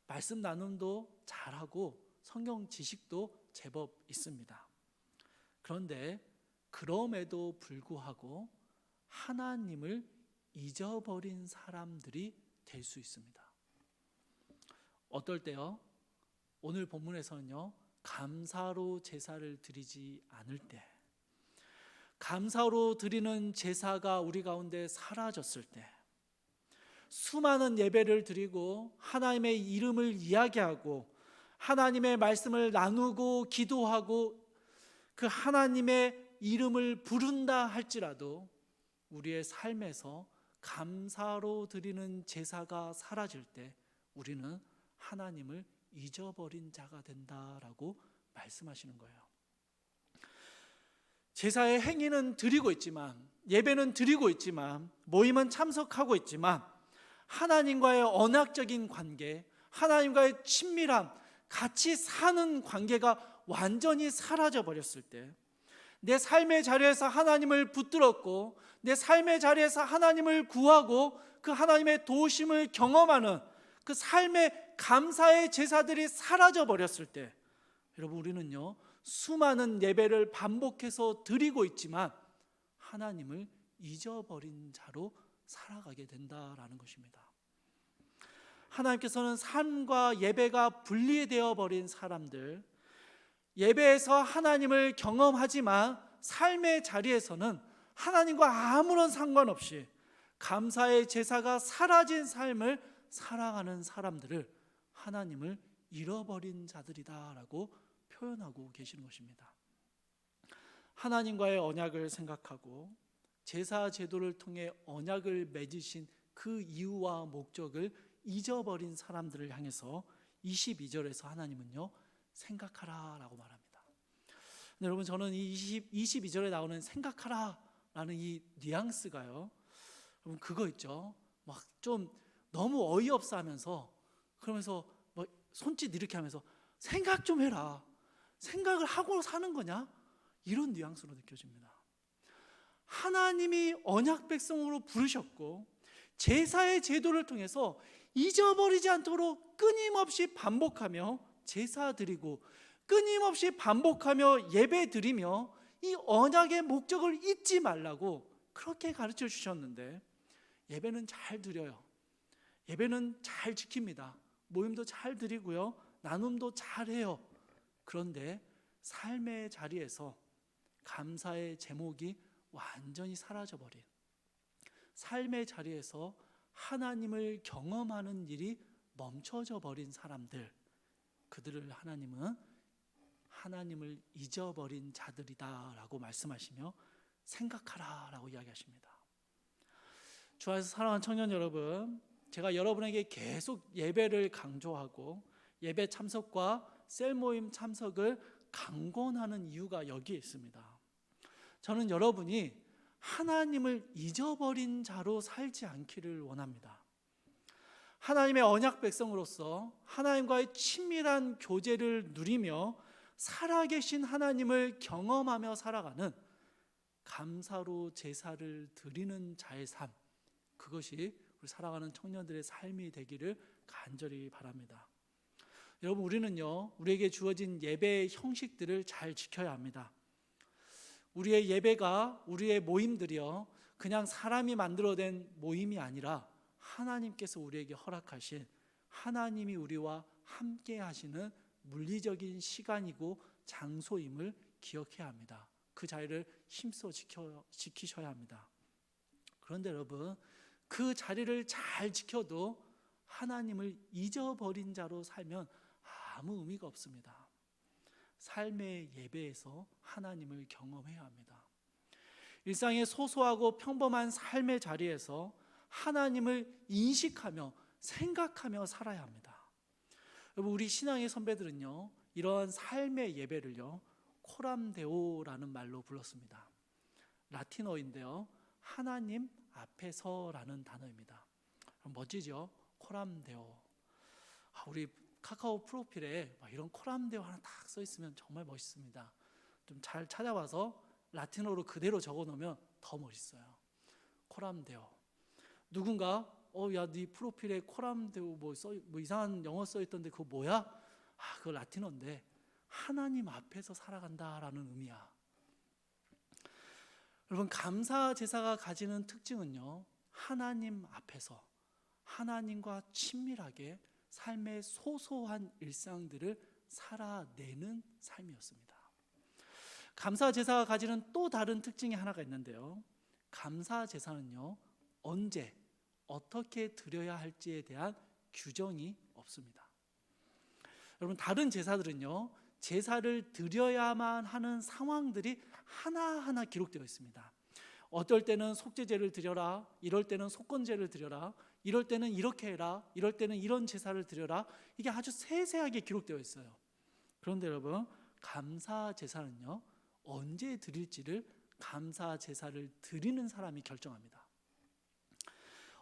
말씀 나눔도 잘하고 성경 지식도 제법 있습니다. 그런데 그럼에도 불구하고 하나님을 잊어버린 사람들이 될 수 있습니다. 어떨 때요? 오늘 본문에서는요, 감사로 제사를 드리지 않을 때, 감사로 드리는 제사가 우리 가운데 사라졌을 때, 수많은 예배를 드리고 하나님의 이름을 이야기하고 하나님의 말씀을 나누고 기도하고 그 하나님의 이름을 부른다 할지라도 우리의 삶에서 감사로 드리는 제사가 사라질 때 우리는 하나님을 잊어버린 자가 된다라고 말씀하시는 거예요. 제사의 행위는 드리고 있지만, 예배는 드리고 있지만, 모임은 참석하고 있지만, 하나님과의 언약적인 관계, 하나님과의 친밀함, 같이 사는 관계가 완전히 사라져 버렸을 때, 내 삶의 자리에서 하나님을 붙들었고 내 삶의 자리에서 하나님을 구하고 그 하나님의 도우심을 경험하는 그 삶의 감사의 제사들이 사라져 버렸을 때, 여러분, 우리는요 수많은 예배를 반복해서 드리고 있지만 하나님을 잊어버린 자로 살아가게 된다라는 것입니다. 하나님께서는 삶과 예배가 분리되어 버린 사람들, 예배에서 하나님을 경험하지만 삶의 자리에서는 하나님과 아무런 상관없이 감사의 제사가 사라진 삶을 살아가는 사람들을 하나님을 잃어버린 자들이다라고 표현하고 계시는 것입니다. 하나님과의 언약을 생각하고 제사 제도를 통해 언약을 맺으신 그 이유와 목적을 잊어버린 사람들을 향해서 22절에서 하나님은요 생각하라 라고 말합니다. 근데 여러분, 저는 이 22절에 나오는 생각하라 라는 이 뉘앙스가요, 여러분, 그거 있죠, 막 좀 너무 어이없어 하면서, 그러면서 뭐 손짓 이렇게 하면서 생각 좀 해라, 생각을 하고 사는 거냐, 이런 뉘앙스로 느껴집니다. 하나님이 언약 백성으로 부르셨고 제사의 제도를 통해서 잊어버리지 않도록 끊임없이 반복하며 제사 드리고 끊임없이 반복하며 예배 드리며 이 언약의 목적을 잊지 말라고 그렇게 가르쳐 주셨는데, 예배는 잘 드려요. 예배는 잘 지킵니다. 모임도 잘 드리고요, 나눔도 잘 해요. 그런데 삶의 자리에서 감사의 제목이 완전히 사라져버린, 삶의 자리에서 하나님을 경험하는 일이 멈춰져 버린 사람들, 그들을 하나님은 하나님을 잊어버린 자들이다 라고 말씀하시며 생각하라 라고 이야기하십니다. 주 안에서 사랑하는 청년 여러분, 제가 여러분에게 계속 예배를 강조하고 예배 참석과 셀 모임 참석을 강권하는 이유가 여기에 있습니다. 저는 여러분이 하나님을 잊어버린 자로 살지 않기를 원합니다. 하나님의 언약 백성으로서 하나님과의 친밀한 교제를 누리며 살아계신 하나님을 경험하며 살아가는 감사로 제사를 드리는 자의 삶, 그것이 우리 살아가는 청년들의 삶이 되기를 간절히 바랍니다. 여러분, 우리는요 우리에게 주어진 예배의 형식들을 잘 지켜야 합니다. 우리의 예배가, 우리의 모임들이요 그냥 사람이 만들어낸 모임이 아니라 하나님께서 우리에게 허락하신, 하나님이 우리와 함께 하시는 물리적인 시간이고 장소임을 기억해야 합니다. 그 자리를 힘써 지키셔야 합니다. 그런데 여러분, 그 자리를 잘 지켜도 하나님을 잊어버린 자로 살면 아무 의미가 없습니다. 삶의 예배에서 하나님을 경험해야 합니다. 일상의 소소하고 평범한 삶의 자리에서 하나님을 인식하며 생각하며 살아야 합니다. 여러분, 우리 신앙의 선배들은요 이러한 삶의 예배를요 코람데오라는 말로 불렀습니다. 라틴어인데요, 하나님 앞에서라는 단어입니다. 멋지죠? 코람데오. 우리 카카오 프로필에 이런 코람데오 하나 딱 써 있으면 정말 멋있습니다. 좀 잘 찾아봐서 라틴어로 그대로 적어 놓으면 더 멋있어요. 코람데오. 누군가 야, 네 프로필에 코람데오 뭐 이상한 영어 써 있던데 그거 뭐야? 그거 라틴어인데 하나님 앞에서 살아간다라는 의미야. 여러분, 감사 제사가 가지는 특징은요, 하나님 앞에서 하나님과 친밀하게 삶의 소소한 일상들을 살아내는 삶이었습니다. 감사 제사가 가지는 또 다른 특징이 하나가 있는데요, 감사 제사는요 언제 어떻게 드려야 할지에 대한 규정이 없습니다. 여러분, 다른 제사들은요 제사를 드려야만 하는 상황들이 하나하나 기록되어 있습니다. 어떨 때는 속죄제를 드려라, 이럴 때는 속건제를 드려라, 이럴 때는 이렇게 해라, 이럴 때는 이런 제사를 드려라. 이게 아주 세세하게 기록되어 있어요. 그런데 여러분, 감사 제사는요, 언제 드릴지를 감사 제사를 드리는 사람이 결정합니다.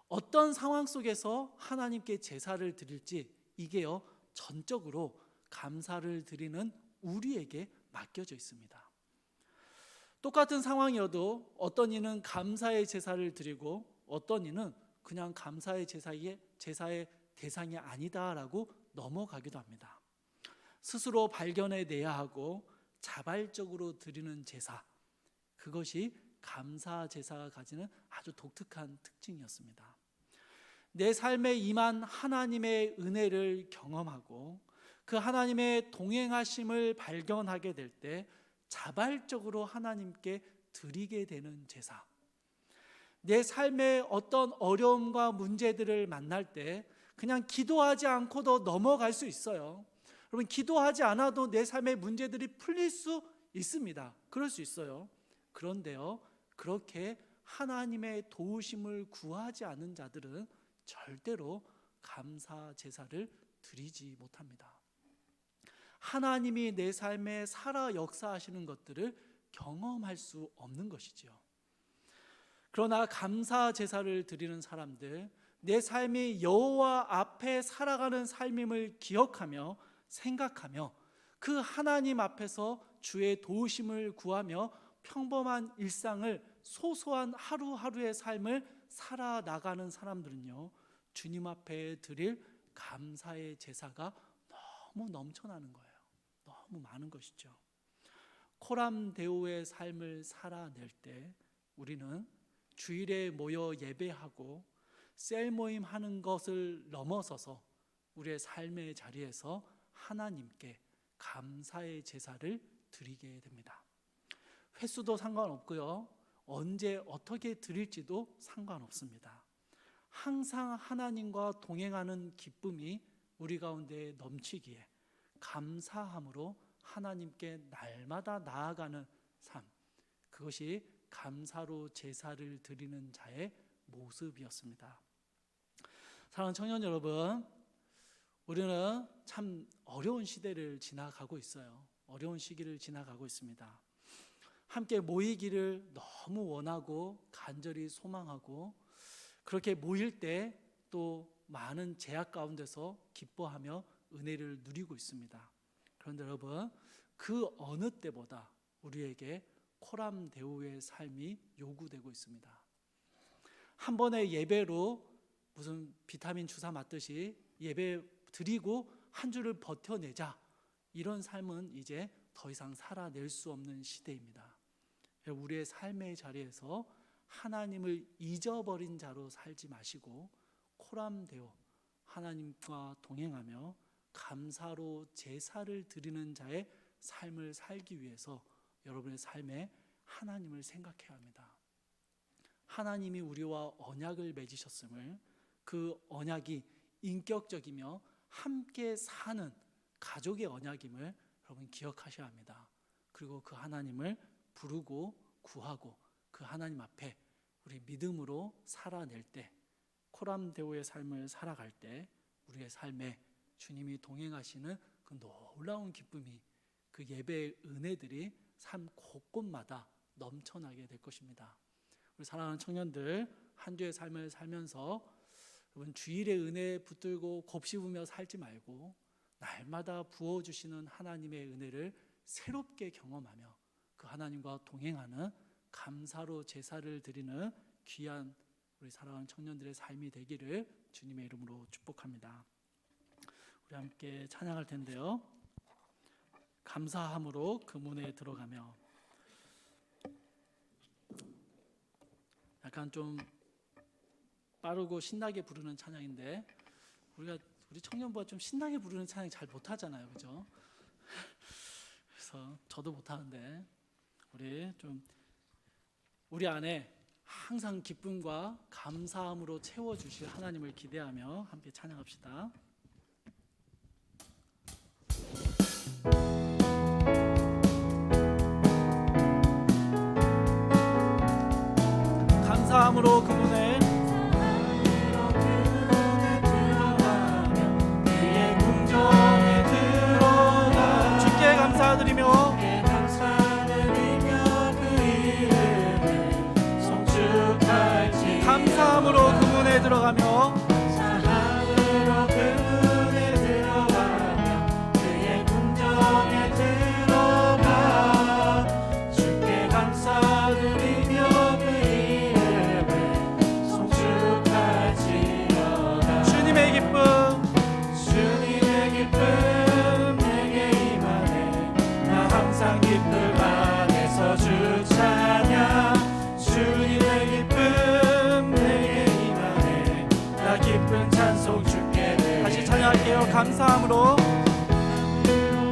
어떤 상황 속에서 하나님께 제사를 드릴지, 이게요, 전적으로 감사를 드리는 우리에게 맡겨져 있습니다. 똑같은 상황이어도 어떤 이는 감사의 제사를 드리고 어떤 이는 그냥 감사의 제사의 대상이 아니다라고 넘어가기도 합니다. 스스로 발견해내야 하고 자발적으로 드리는 제사, 그것이 감사 제사가 가지는 아주 독특한 특징이었습니다. 내 삶에 임한 하나님의 은혜를 경험하고 그 하나님의 동행하심을 발견하게 될 때 자발적으로 하나님께 드리게 되는 제사, 내 삶의 어떤 어려움과 문제들을 만날 때 그냥 기도하지 않고도 넘어갈 수 있어요. 여러분, 기도하지 않아도 내 삶의 문제들이 풀릴 수 있습니다. 그럴 수 있어요. 그런데요, 그렇게 하나님의 도우심을 구하지 않는 자들은 절대로 감사 제사를 드리지 못합니다. 하나님이 내 삶에 살아 역사하시는 것들을 경험할 수 없는 것이죠. 그러나 감사 제사를 드리는 사람들, 내 삶이 여호와 앞에 살아가는 삶임을 기억하며 생각하며 그 하나님 앞에서 주의 도우심을 구하며 평범한 일상을, 소소한 하루하루의 삶을 살아나가는 사람들은요, 주님 앞에 드릴 감사의 제사가 너무 넘쳐나는 거예요. 너무 많은 것이죠. 코람데오의 삶을 살아낼 때 우리는 주일에 모여 예배하고 셀 모임 하는 것을 넘어서서 우리의 삶의 자리에서 하나님께 감사의 제사를 드리게 됩니다. 횟수도 상관없고요, 언제 어떻게 드릴지도 상관없습니다. 항상 하나님과 동행하는 기쁨이 우리 가운데 넘치기에 감사함으로 하나님께 날마다 나아가는 삶, 그것이 감사로 제사를 드리는 자의 모습이었습니다. 사랑하는 청년 여러분, 우리는 참 어려운 시대를 지나가고 있어요. 어려운 시기를 지나가고 있습니다. 함께 모이기를 너무 원하고 간절히 소망하고, 그렇게 모일 때 또 많은 제약 가운데서 기뻐하며 은혜를 누리고 있습니다. 그런데 여러분, 그 어느 때보다 우리에게 코람데오의 삶이 요구되고 있습니다. 한 번의 예배로 무슨 비타민 주사 맞듯이 예배 드리고 한 주를 버텨내자, 이런 삶은 이제 더 이상 살아낼 수 없는 시대입니다. 우리의 삶의 자리에서 하나님을 잊어버린 자로 살지 마시고 코람데오, 하나님과 동행하며 감사로 제사를 드리는 자의 삶을 살기 위해서 여러분의 삶에 하나님을 생각해야 합니다. 하나님이 우리와 언약을 맺으셨음을, 그 언약이 인격적이며 함께 사는 가족의 언약임을 여러분 기억하셔야 합니다. 그리고 그 하나님을 부르고 구하고 그 하나님 앞에 우리 믿음으로 살아낼 때, 코람데오의 삶을 살아갈 때 우리의 삶에 주님이 동행하시는 그 놀라운 기쁨이, 그 예배의 은혜들이 삶 곳곳마다 넘쳐나게 될 것입니다. 우리 사랑하는 청년들, 한 주의 삶을 살면서 여러분 주일의 은혜에 붙들고 곱씹으며 살지 말고 날마다 부어주시는 하나님의 은혜를 새롭게 경험하며 그 하나님과 동행하는 감사로 제사를 드리는 귀한 우리 사랑하는 청년들의 삶이 되기를 주님의 이름으로 축복합니다. 우리 함께 찬양할 텐데요, 감사함으로 그 문에 들어가며, 약간 좀 빠르고 신나게 부르는 찬양인데 우리 청년부가 좀 신나게 부르는 찬양 잘 못하잖아요, 그죠? 그래서 저도 못하는데 우리 안에 항상 기쁨과 감사함으로 채워주실 하나님을 기대하며 함께 찬양합시다. 감사함으로 그 문에 들어가며 그의 궁정에 들어가 주께 감사드리며 그 이름을 송축할지 감사함으로 그 문에 들어가며 사랑으로 그 문에 들어가며 그의 궁정에 들어가 주께 감사드리며 그 이름을 송축할지어다 주님의 기쁨 내게 임하네 나 항상 기쁨 안에서 주 찬양 주님의 기쁨 내게 임하네 나 기쁜 찬송 주께 드리네 다시 찬양할게요. 감사함으로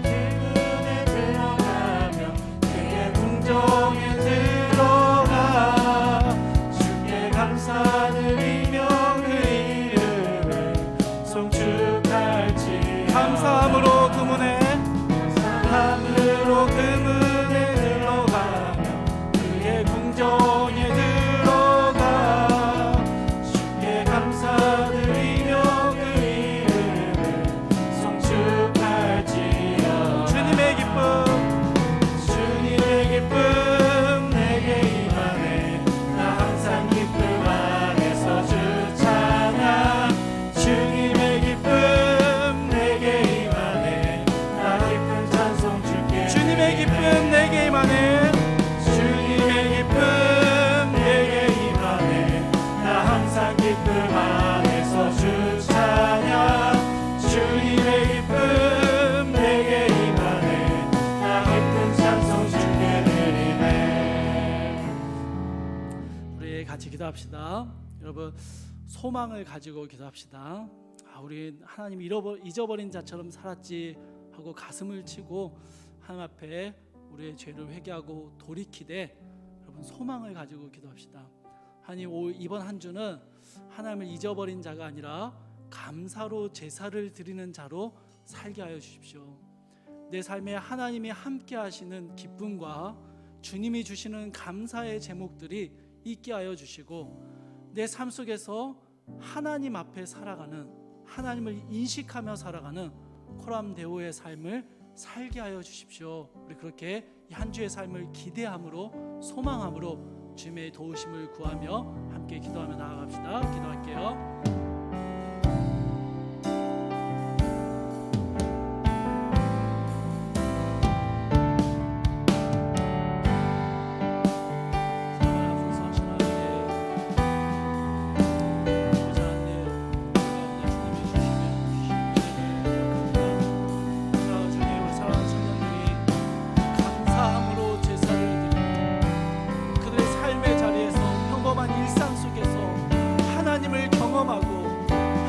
기쁨에 들어가며 그의 궁정에 들어가 주께 감사드리며 그 이름을 송축할지 감사함으로 그 문에 감사함으로 그 문에 들어가며 그의 궁정에 들어가 주께 감사드리며 그 이름을 송축할지어다 주님의 기쁨 내게 임하네 나 항상 기쁨 안에서 주 찬양 주님의 기쁨 내게 임하네 나 기쁜 찬송 주께 주님의 기쁨 내게 임하네 주님의 기쁨 내게 임하네 나 항상 기쁨 안에서 주 찬양 주님의 기쁨 내게 임하네 나 기쁜 찬송 주께 드리네 우리 같이 기도합시다. 여러분 소망을 가지고 기도합시다. 우리 하나님 잊어버린 자처럼 살았지 하고 가슴을 치고 하나님 앞에 우리의 죄를 회개하고 돌이키되 여러분 소망을 가지고 기도합시다. 하나님 이번 한 주는 하나님을 잊어버린 자가 아니라 감사로 제사를 드리는 자로 살게 하여 주십시오. 내 삶에 하나님이 함께 하시는 기쁨과 주님이 주시는 감사의 제목들이 있게 하여 주시고 내 삶 속에서 하나님 앞에 살아가는 하나님을 인식하며 살아가는 코람데오의 삶을 살게 하여 주십시오. 우리 그렇게 이 한 주의 삶을 기대함으로 소망함으로 주님의 도우심을 구하며 함께 기도하며 나아갑시다. 기도할게요.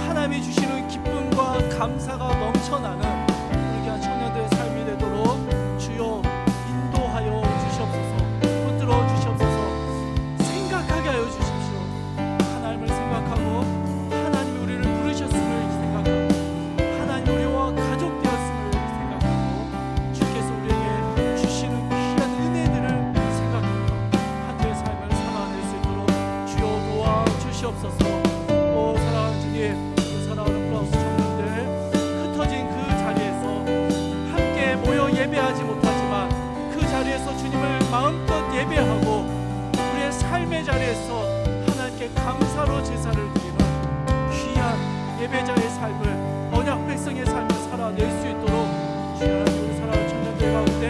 하나님이 주시는 기쁨과 감사가 넘쳐나는 우리 청년들의 삶이 되도록 주여 인도하여 주시옵소서. 붙들어 주시옵소서. 생각하게 하여 주십시오. 하나님을 생각하고 하나님이 우리를 부르셨음을 생각하고 하나님이 우리와 가족 되었음을 생각하고 주께서 우리에게 주시는 귀한 은혜들을 생각하며 한 주의 삶을 살아낼 수 있도록 주여 도와 주시옵소서. 사랑하는 주님, 사랑하는 플라우스 청년들, 흩어진 그 자리에서 함께 모여 예배하지 못하지만 그 자리에서 주님을 마음껏 예배하고 우리의 삶의 자리에서 하나님께 감사로 제사를 드리는 귀한 예배자의 삶을, 언약 백성의 삶을 살아낼 수 있도록 주여 우리 사랑하는 청년들 가운데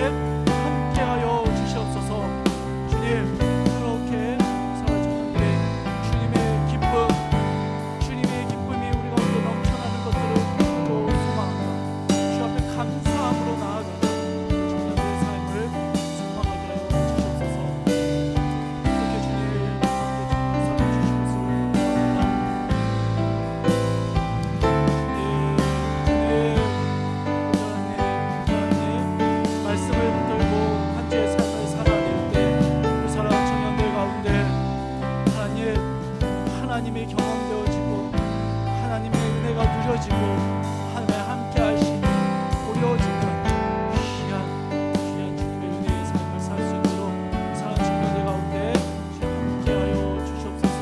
함께하여 주시옵소서. 주님, 그렇게 사랑하는 청년들의 주님의 기쁨, 감사함으로 나아가는 청년들의 삶을 소망하게 하여 주시옵소서. 이렇게 주님 가운데 사랑해 주신 것을 주님 말씀을 붙들고 한 주의 삶을 살아낼 때 우리 사랑하는 청년들 가운데 하나님이 경험되어지고 하나님의 은혜가 누려지고 하나님의 함께 하시는 보여지는 귀한 주님의 은혜의 삶을 살 수 있도록 사랑하는 청년들 가운데 함께하여 주시옵소서.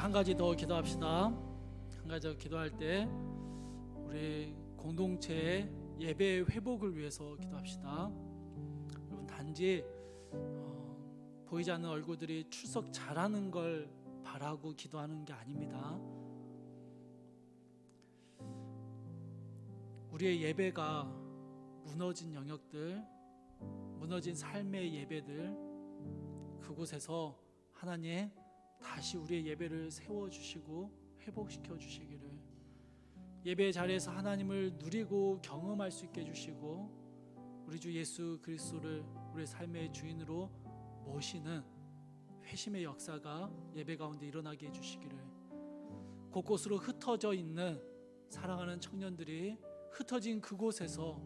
한 가지 더 기도합시다. 한 가지 더 기도할 때 우리 공동체의 예배 회복을 위해서 기도합시다. 여러분, 단지 보이지 않는 얼굴들이 출석 잘하는 걸 바라고 기도하는 게 아닙니다. 우리의 예배가 무너진 영역들, 무너진 삶의 예배들, 그곳에서 하나님 다시 우리의 예배를 세워주시고 회복시켜 주시기를, 예배 자리에서 하나님을 누리고 경험할 수 있게 해주시고 우리 주 예수 그리스도를 우리의 삶의 주인으로 모시는 회심의 역사가 예배 가운데 일어나게 해주시기를, 곳곳으로 흩어져 있는 사랑하는 청년들이 흩어진 그곳에서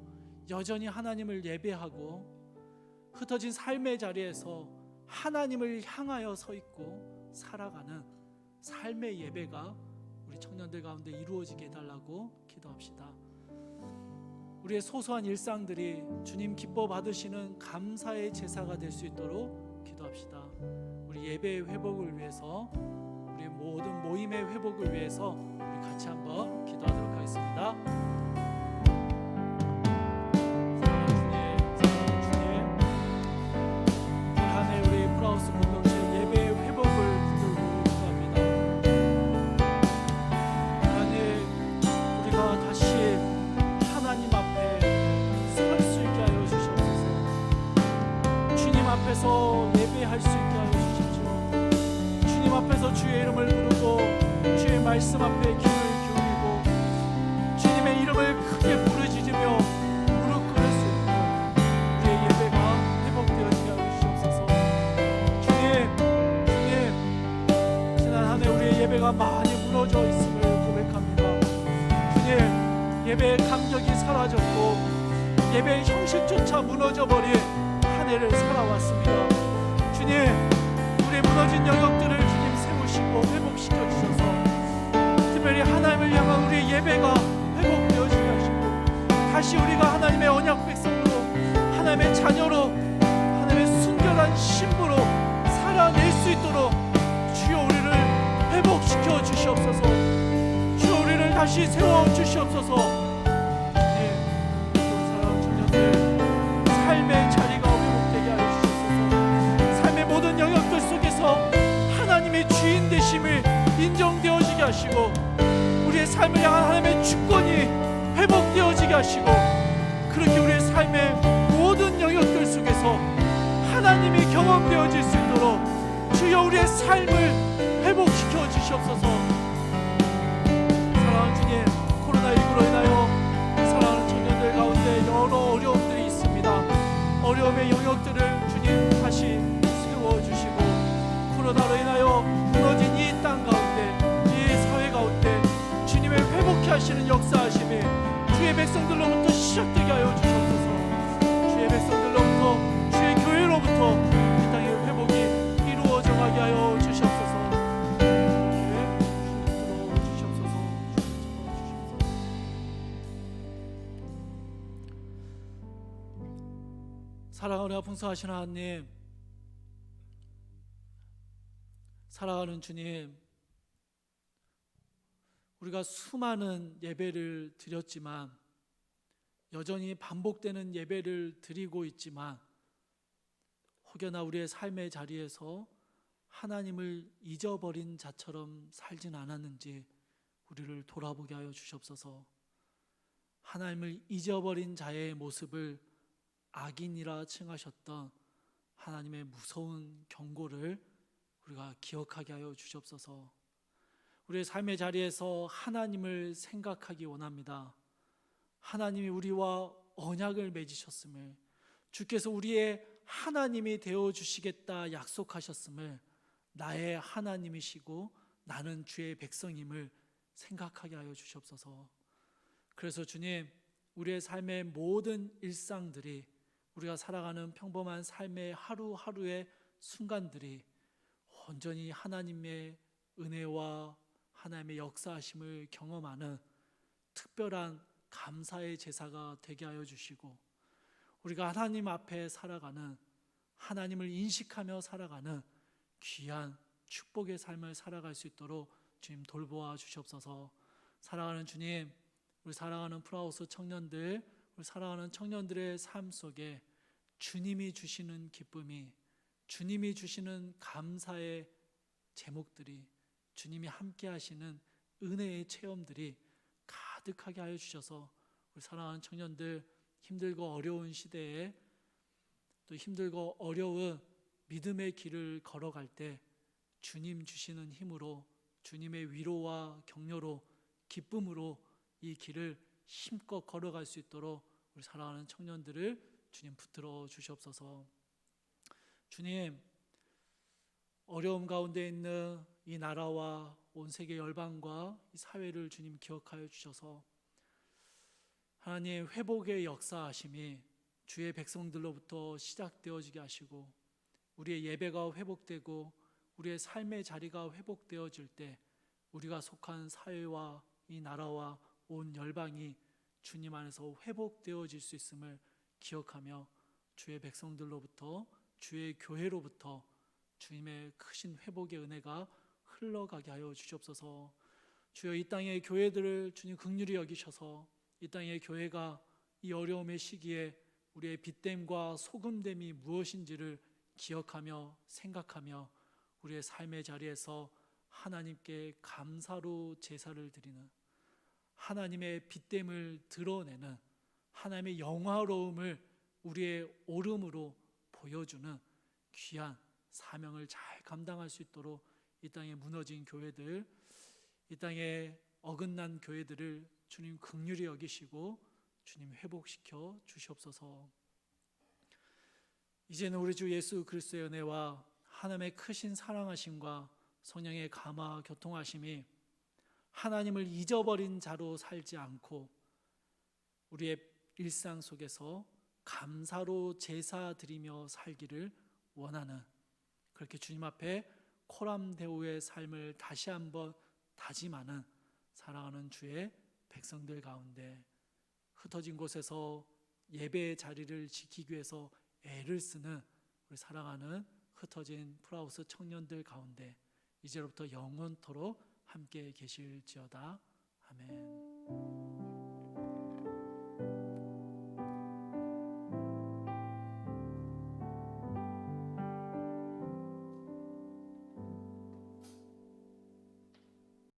여전히 하나님을 예배하고 흩어진 삶의 자리에서 하나님을 향하여 서 있고 살아가는 삶의 예배가 우리 청년들 가운데 이루어지게 해달라고 기도합시다. 우리의 소소한 일상들이 주님 기뻐 받으시는 감사의 제사가 될 수 있도록 기도합시다. 우리 예배의 회복을 위해서, 우리 모든 모임의 회복을 위해서 우리 같이 한번 기도하도록 하겠습니다. 프라우스 공동체 예배의 회복을 붙들고 기도합니다. 하나님, 우리가 다시 하나님 앞에 설 수 있게 하여 주시옵소서. 주님 앞에서 예배할 수 있게 하여 주십시오. 주님 앞에서 주의 이름을 부르고 주의 말씀 앞에 귀를 기울이고 주님의 이름을 크게 부르짖으며 무릎 꿇을 수 있는 우리의 예배가 회복되어지게 하여 주시옵소서. 우리의 예배가 많이 무너져 있음을 고백합니다. 주님, 예배의 감격이 사라졌고 예배의 형식조차 무너져버린 한 해를 살아왔습니다. 주님, 우리의 무너진 영역들을 주님 세우시고 회복시켜 주셔서 특별히 하나님을 향한 우리의 예배가 회복되어지게 하시고 다시 우리가 하나님의 언약 백성으로, 하나님의 자녀로, 하나님의 순결한 신부로 살아낼 수 있도록 주여 우리를 회복시켜 주시옵소서. 주여 우리를 다시 세워 주시옵소서. 사랑하는 청년들, 삶의 자리가 회복되게 하여 주시옵소서. 삶의 모든 영역들 속에서 하나님의 주인 되심을 인정되어지게 하시고 우리의 삶을 향한 하나님의 주권이 회복되어지게 하시고 그렇게 우리의 삶의 모든 영역들 속에서 하나님이 경험되어질 수 있도록 주여 우리의 삶을 회복시켜 주시옵소서. 사랑하는 주님, 코로나19로 인하여 사랑하는 청년들 가운데 여러 어려움들이 있습니다. 어려움의 영역들을 주님 다시 세워주시고 코로나로 인하여 무너진 이 땅 가운데, 이 사회 가운데 주님의 회복케 하시는 역사하심이 주의 백성들로부터 시작되게 하여 주시옵소서. 주의 백성들로부터, 주의 교회로부터 이 땅의 회복이 이루어져가게 하여 주시옵소서. 사랑하는 풍성하신 하나님, 사랑하는 주님, 우리가 수많은 예배를 드렸지만 여전히 반복되는 예배를 드리고 있지만 혹여나 우리의 삶의 자리에서 하나님을 잊어버린 자처럼 살진 않았는지 우리를 돌아보게 하여 주시옵소서. 하나님을 잊어버린 자의 모습을 악인이라 칭하셨던 하나님의 무서운 경고를 우리가 기억하게 하여 주시옵소서. 우리의 삶의 자리에서 하나님을 생각하기 원합니다. 하나님이 우리와 언약을 맺으셨음을, 주께서 우리의 하나님이 되어주시겠다 약속하셨음을, 나의 하나님이시고 나는 주의 백성임을 생각하게 하여 주시옵소서. 그래서 주님, 우리의 삶의 모든 일상들이, 우리가 살아가는 평범한 삶의 하루하루의 순간들이 온전히 하나님의 은혜와 하나님의 역사하심을 경험하는 특별한 감사의 제사가 되게 하여 주시고, 우리가 하나님 앞에 살아가는, 하나님을 인식하며 살아가는 귀한 축복의 삶을 살아갈 수 있도록 주님 돌보아 주시옵소서. 사랑하는 주님, 우리 사랑하는 프라우스 청년들, 우리 사랑하는 청년들의 삶 속에 주님이 주시는 기쁨이, 주님이 주시는 감사의 제목들이, 주님이 함께 하시는 은혜의 체험들이 가득하게 하여 주셔서 우리 사랑하는 청년들 힘들고 어려운 시대에 또 힘들고 어려운 믿음의 길을 걸어갈 때 주님 주시는 힘으로, 주님의 위로와 격려로, 기쁨으로 이 길을 힘껏 걸어갈 수 있도록 우리 사랑하는 청년들을 주님 붙들어 주시옵소서. 주님, 어려움 가운데 있는 이 나라와 온 세계 열방과 이 사회를 주님 기억하여 주셔서 하나님 회복의 역사하심이 주의 백성들로부터 시작되어지게 하시고 우리의 예배가 회복되고 우리의 삶의 자리가 회복되어질 때 우리가 속한 사회와 이 나라와 온 열방이 주님 안에서 회복되어질 수 있음을 기억하며 주의 백성들로부터, 주의 교회로부터 주님의 크신 회복의 은혜가 흘러가게 하여 주시옵소서. 주여, 이 땅의 교회들을 주님 긍휼히 여기셔서 이 땅의 교회가 이 어려움의 시기에 우리의 빛됨과 소금됨이 무엇인지를 기억하며 생각하며 우리의 삶의 자리에서 하나님께 감사로 제사를 드리는, 하나님의 빛됨을 드러내는, 하나님의 영화로움을 우리의 오름으로 보여주는 귀한 사명을 잘 감당할 수 있도록 이 땅에 무너진 교회들, 이 땅에 어긋난 교회들을 주님 긍휼히 여기시고 주님 회복시켜 주시옵소서. 이제는 우리 주 예수 그리스도의 은혜와 하나님의 크신 사랑하심과 성령의 감화 교통하심이 하나님을 잊어버린 자로 살지 않고 우리의 일상 속에서 감사로 제사 드리며 살기를 원하는, 그렇게 주님 앞에 코람데오의 삶을 다시 한번 다짐하는 사랑하는 주의 백성들 가운데 흩어진 곳에서 예배의 자리를 지키기 위해서 애를 쓰는 우리 사랑하는 흩어진 프라우스 청년들 가운데 이제로부터 영원토록 함께 계실지어다. 아멘.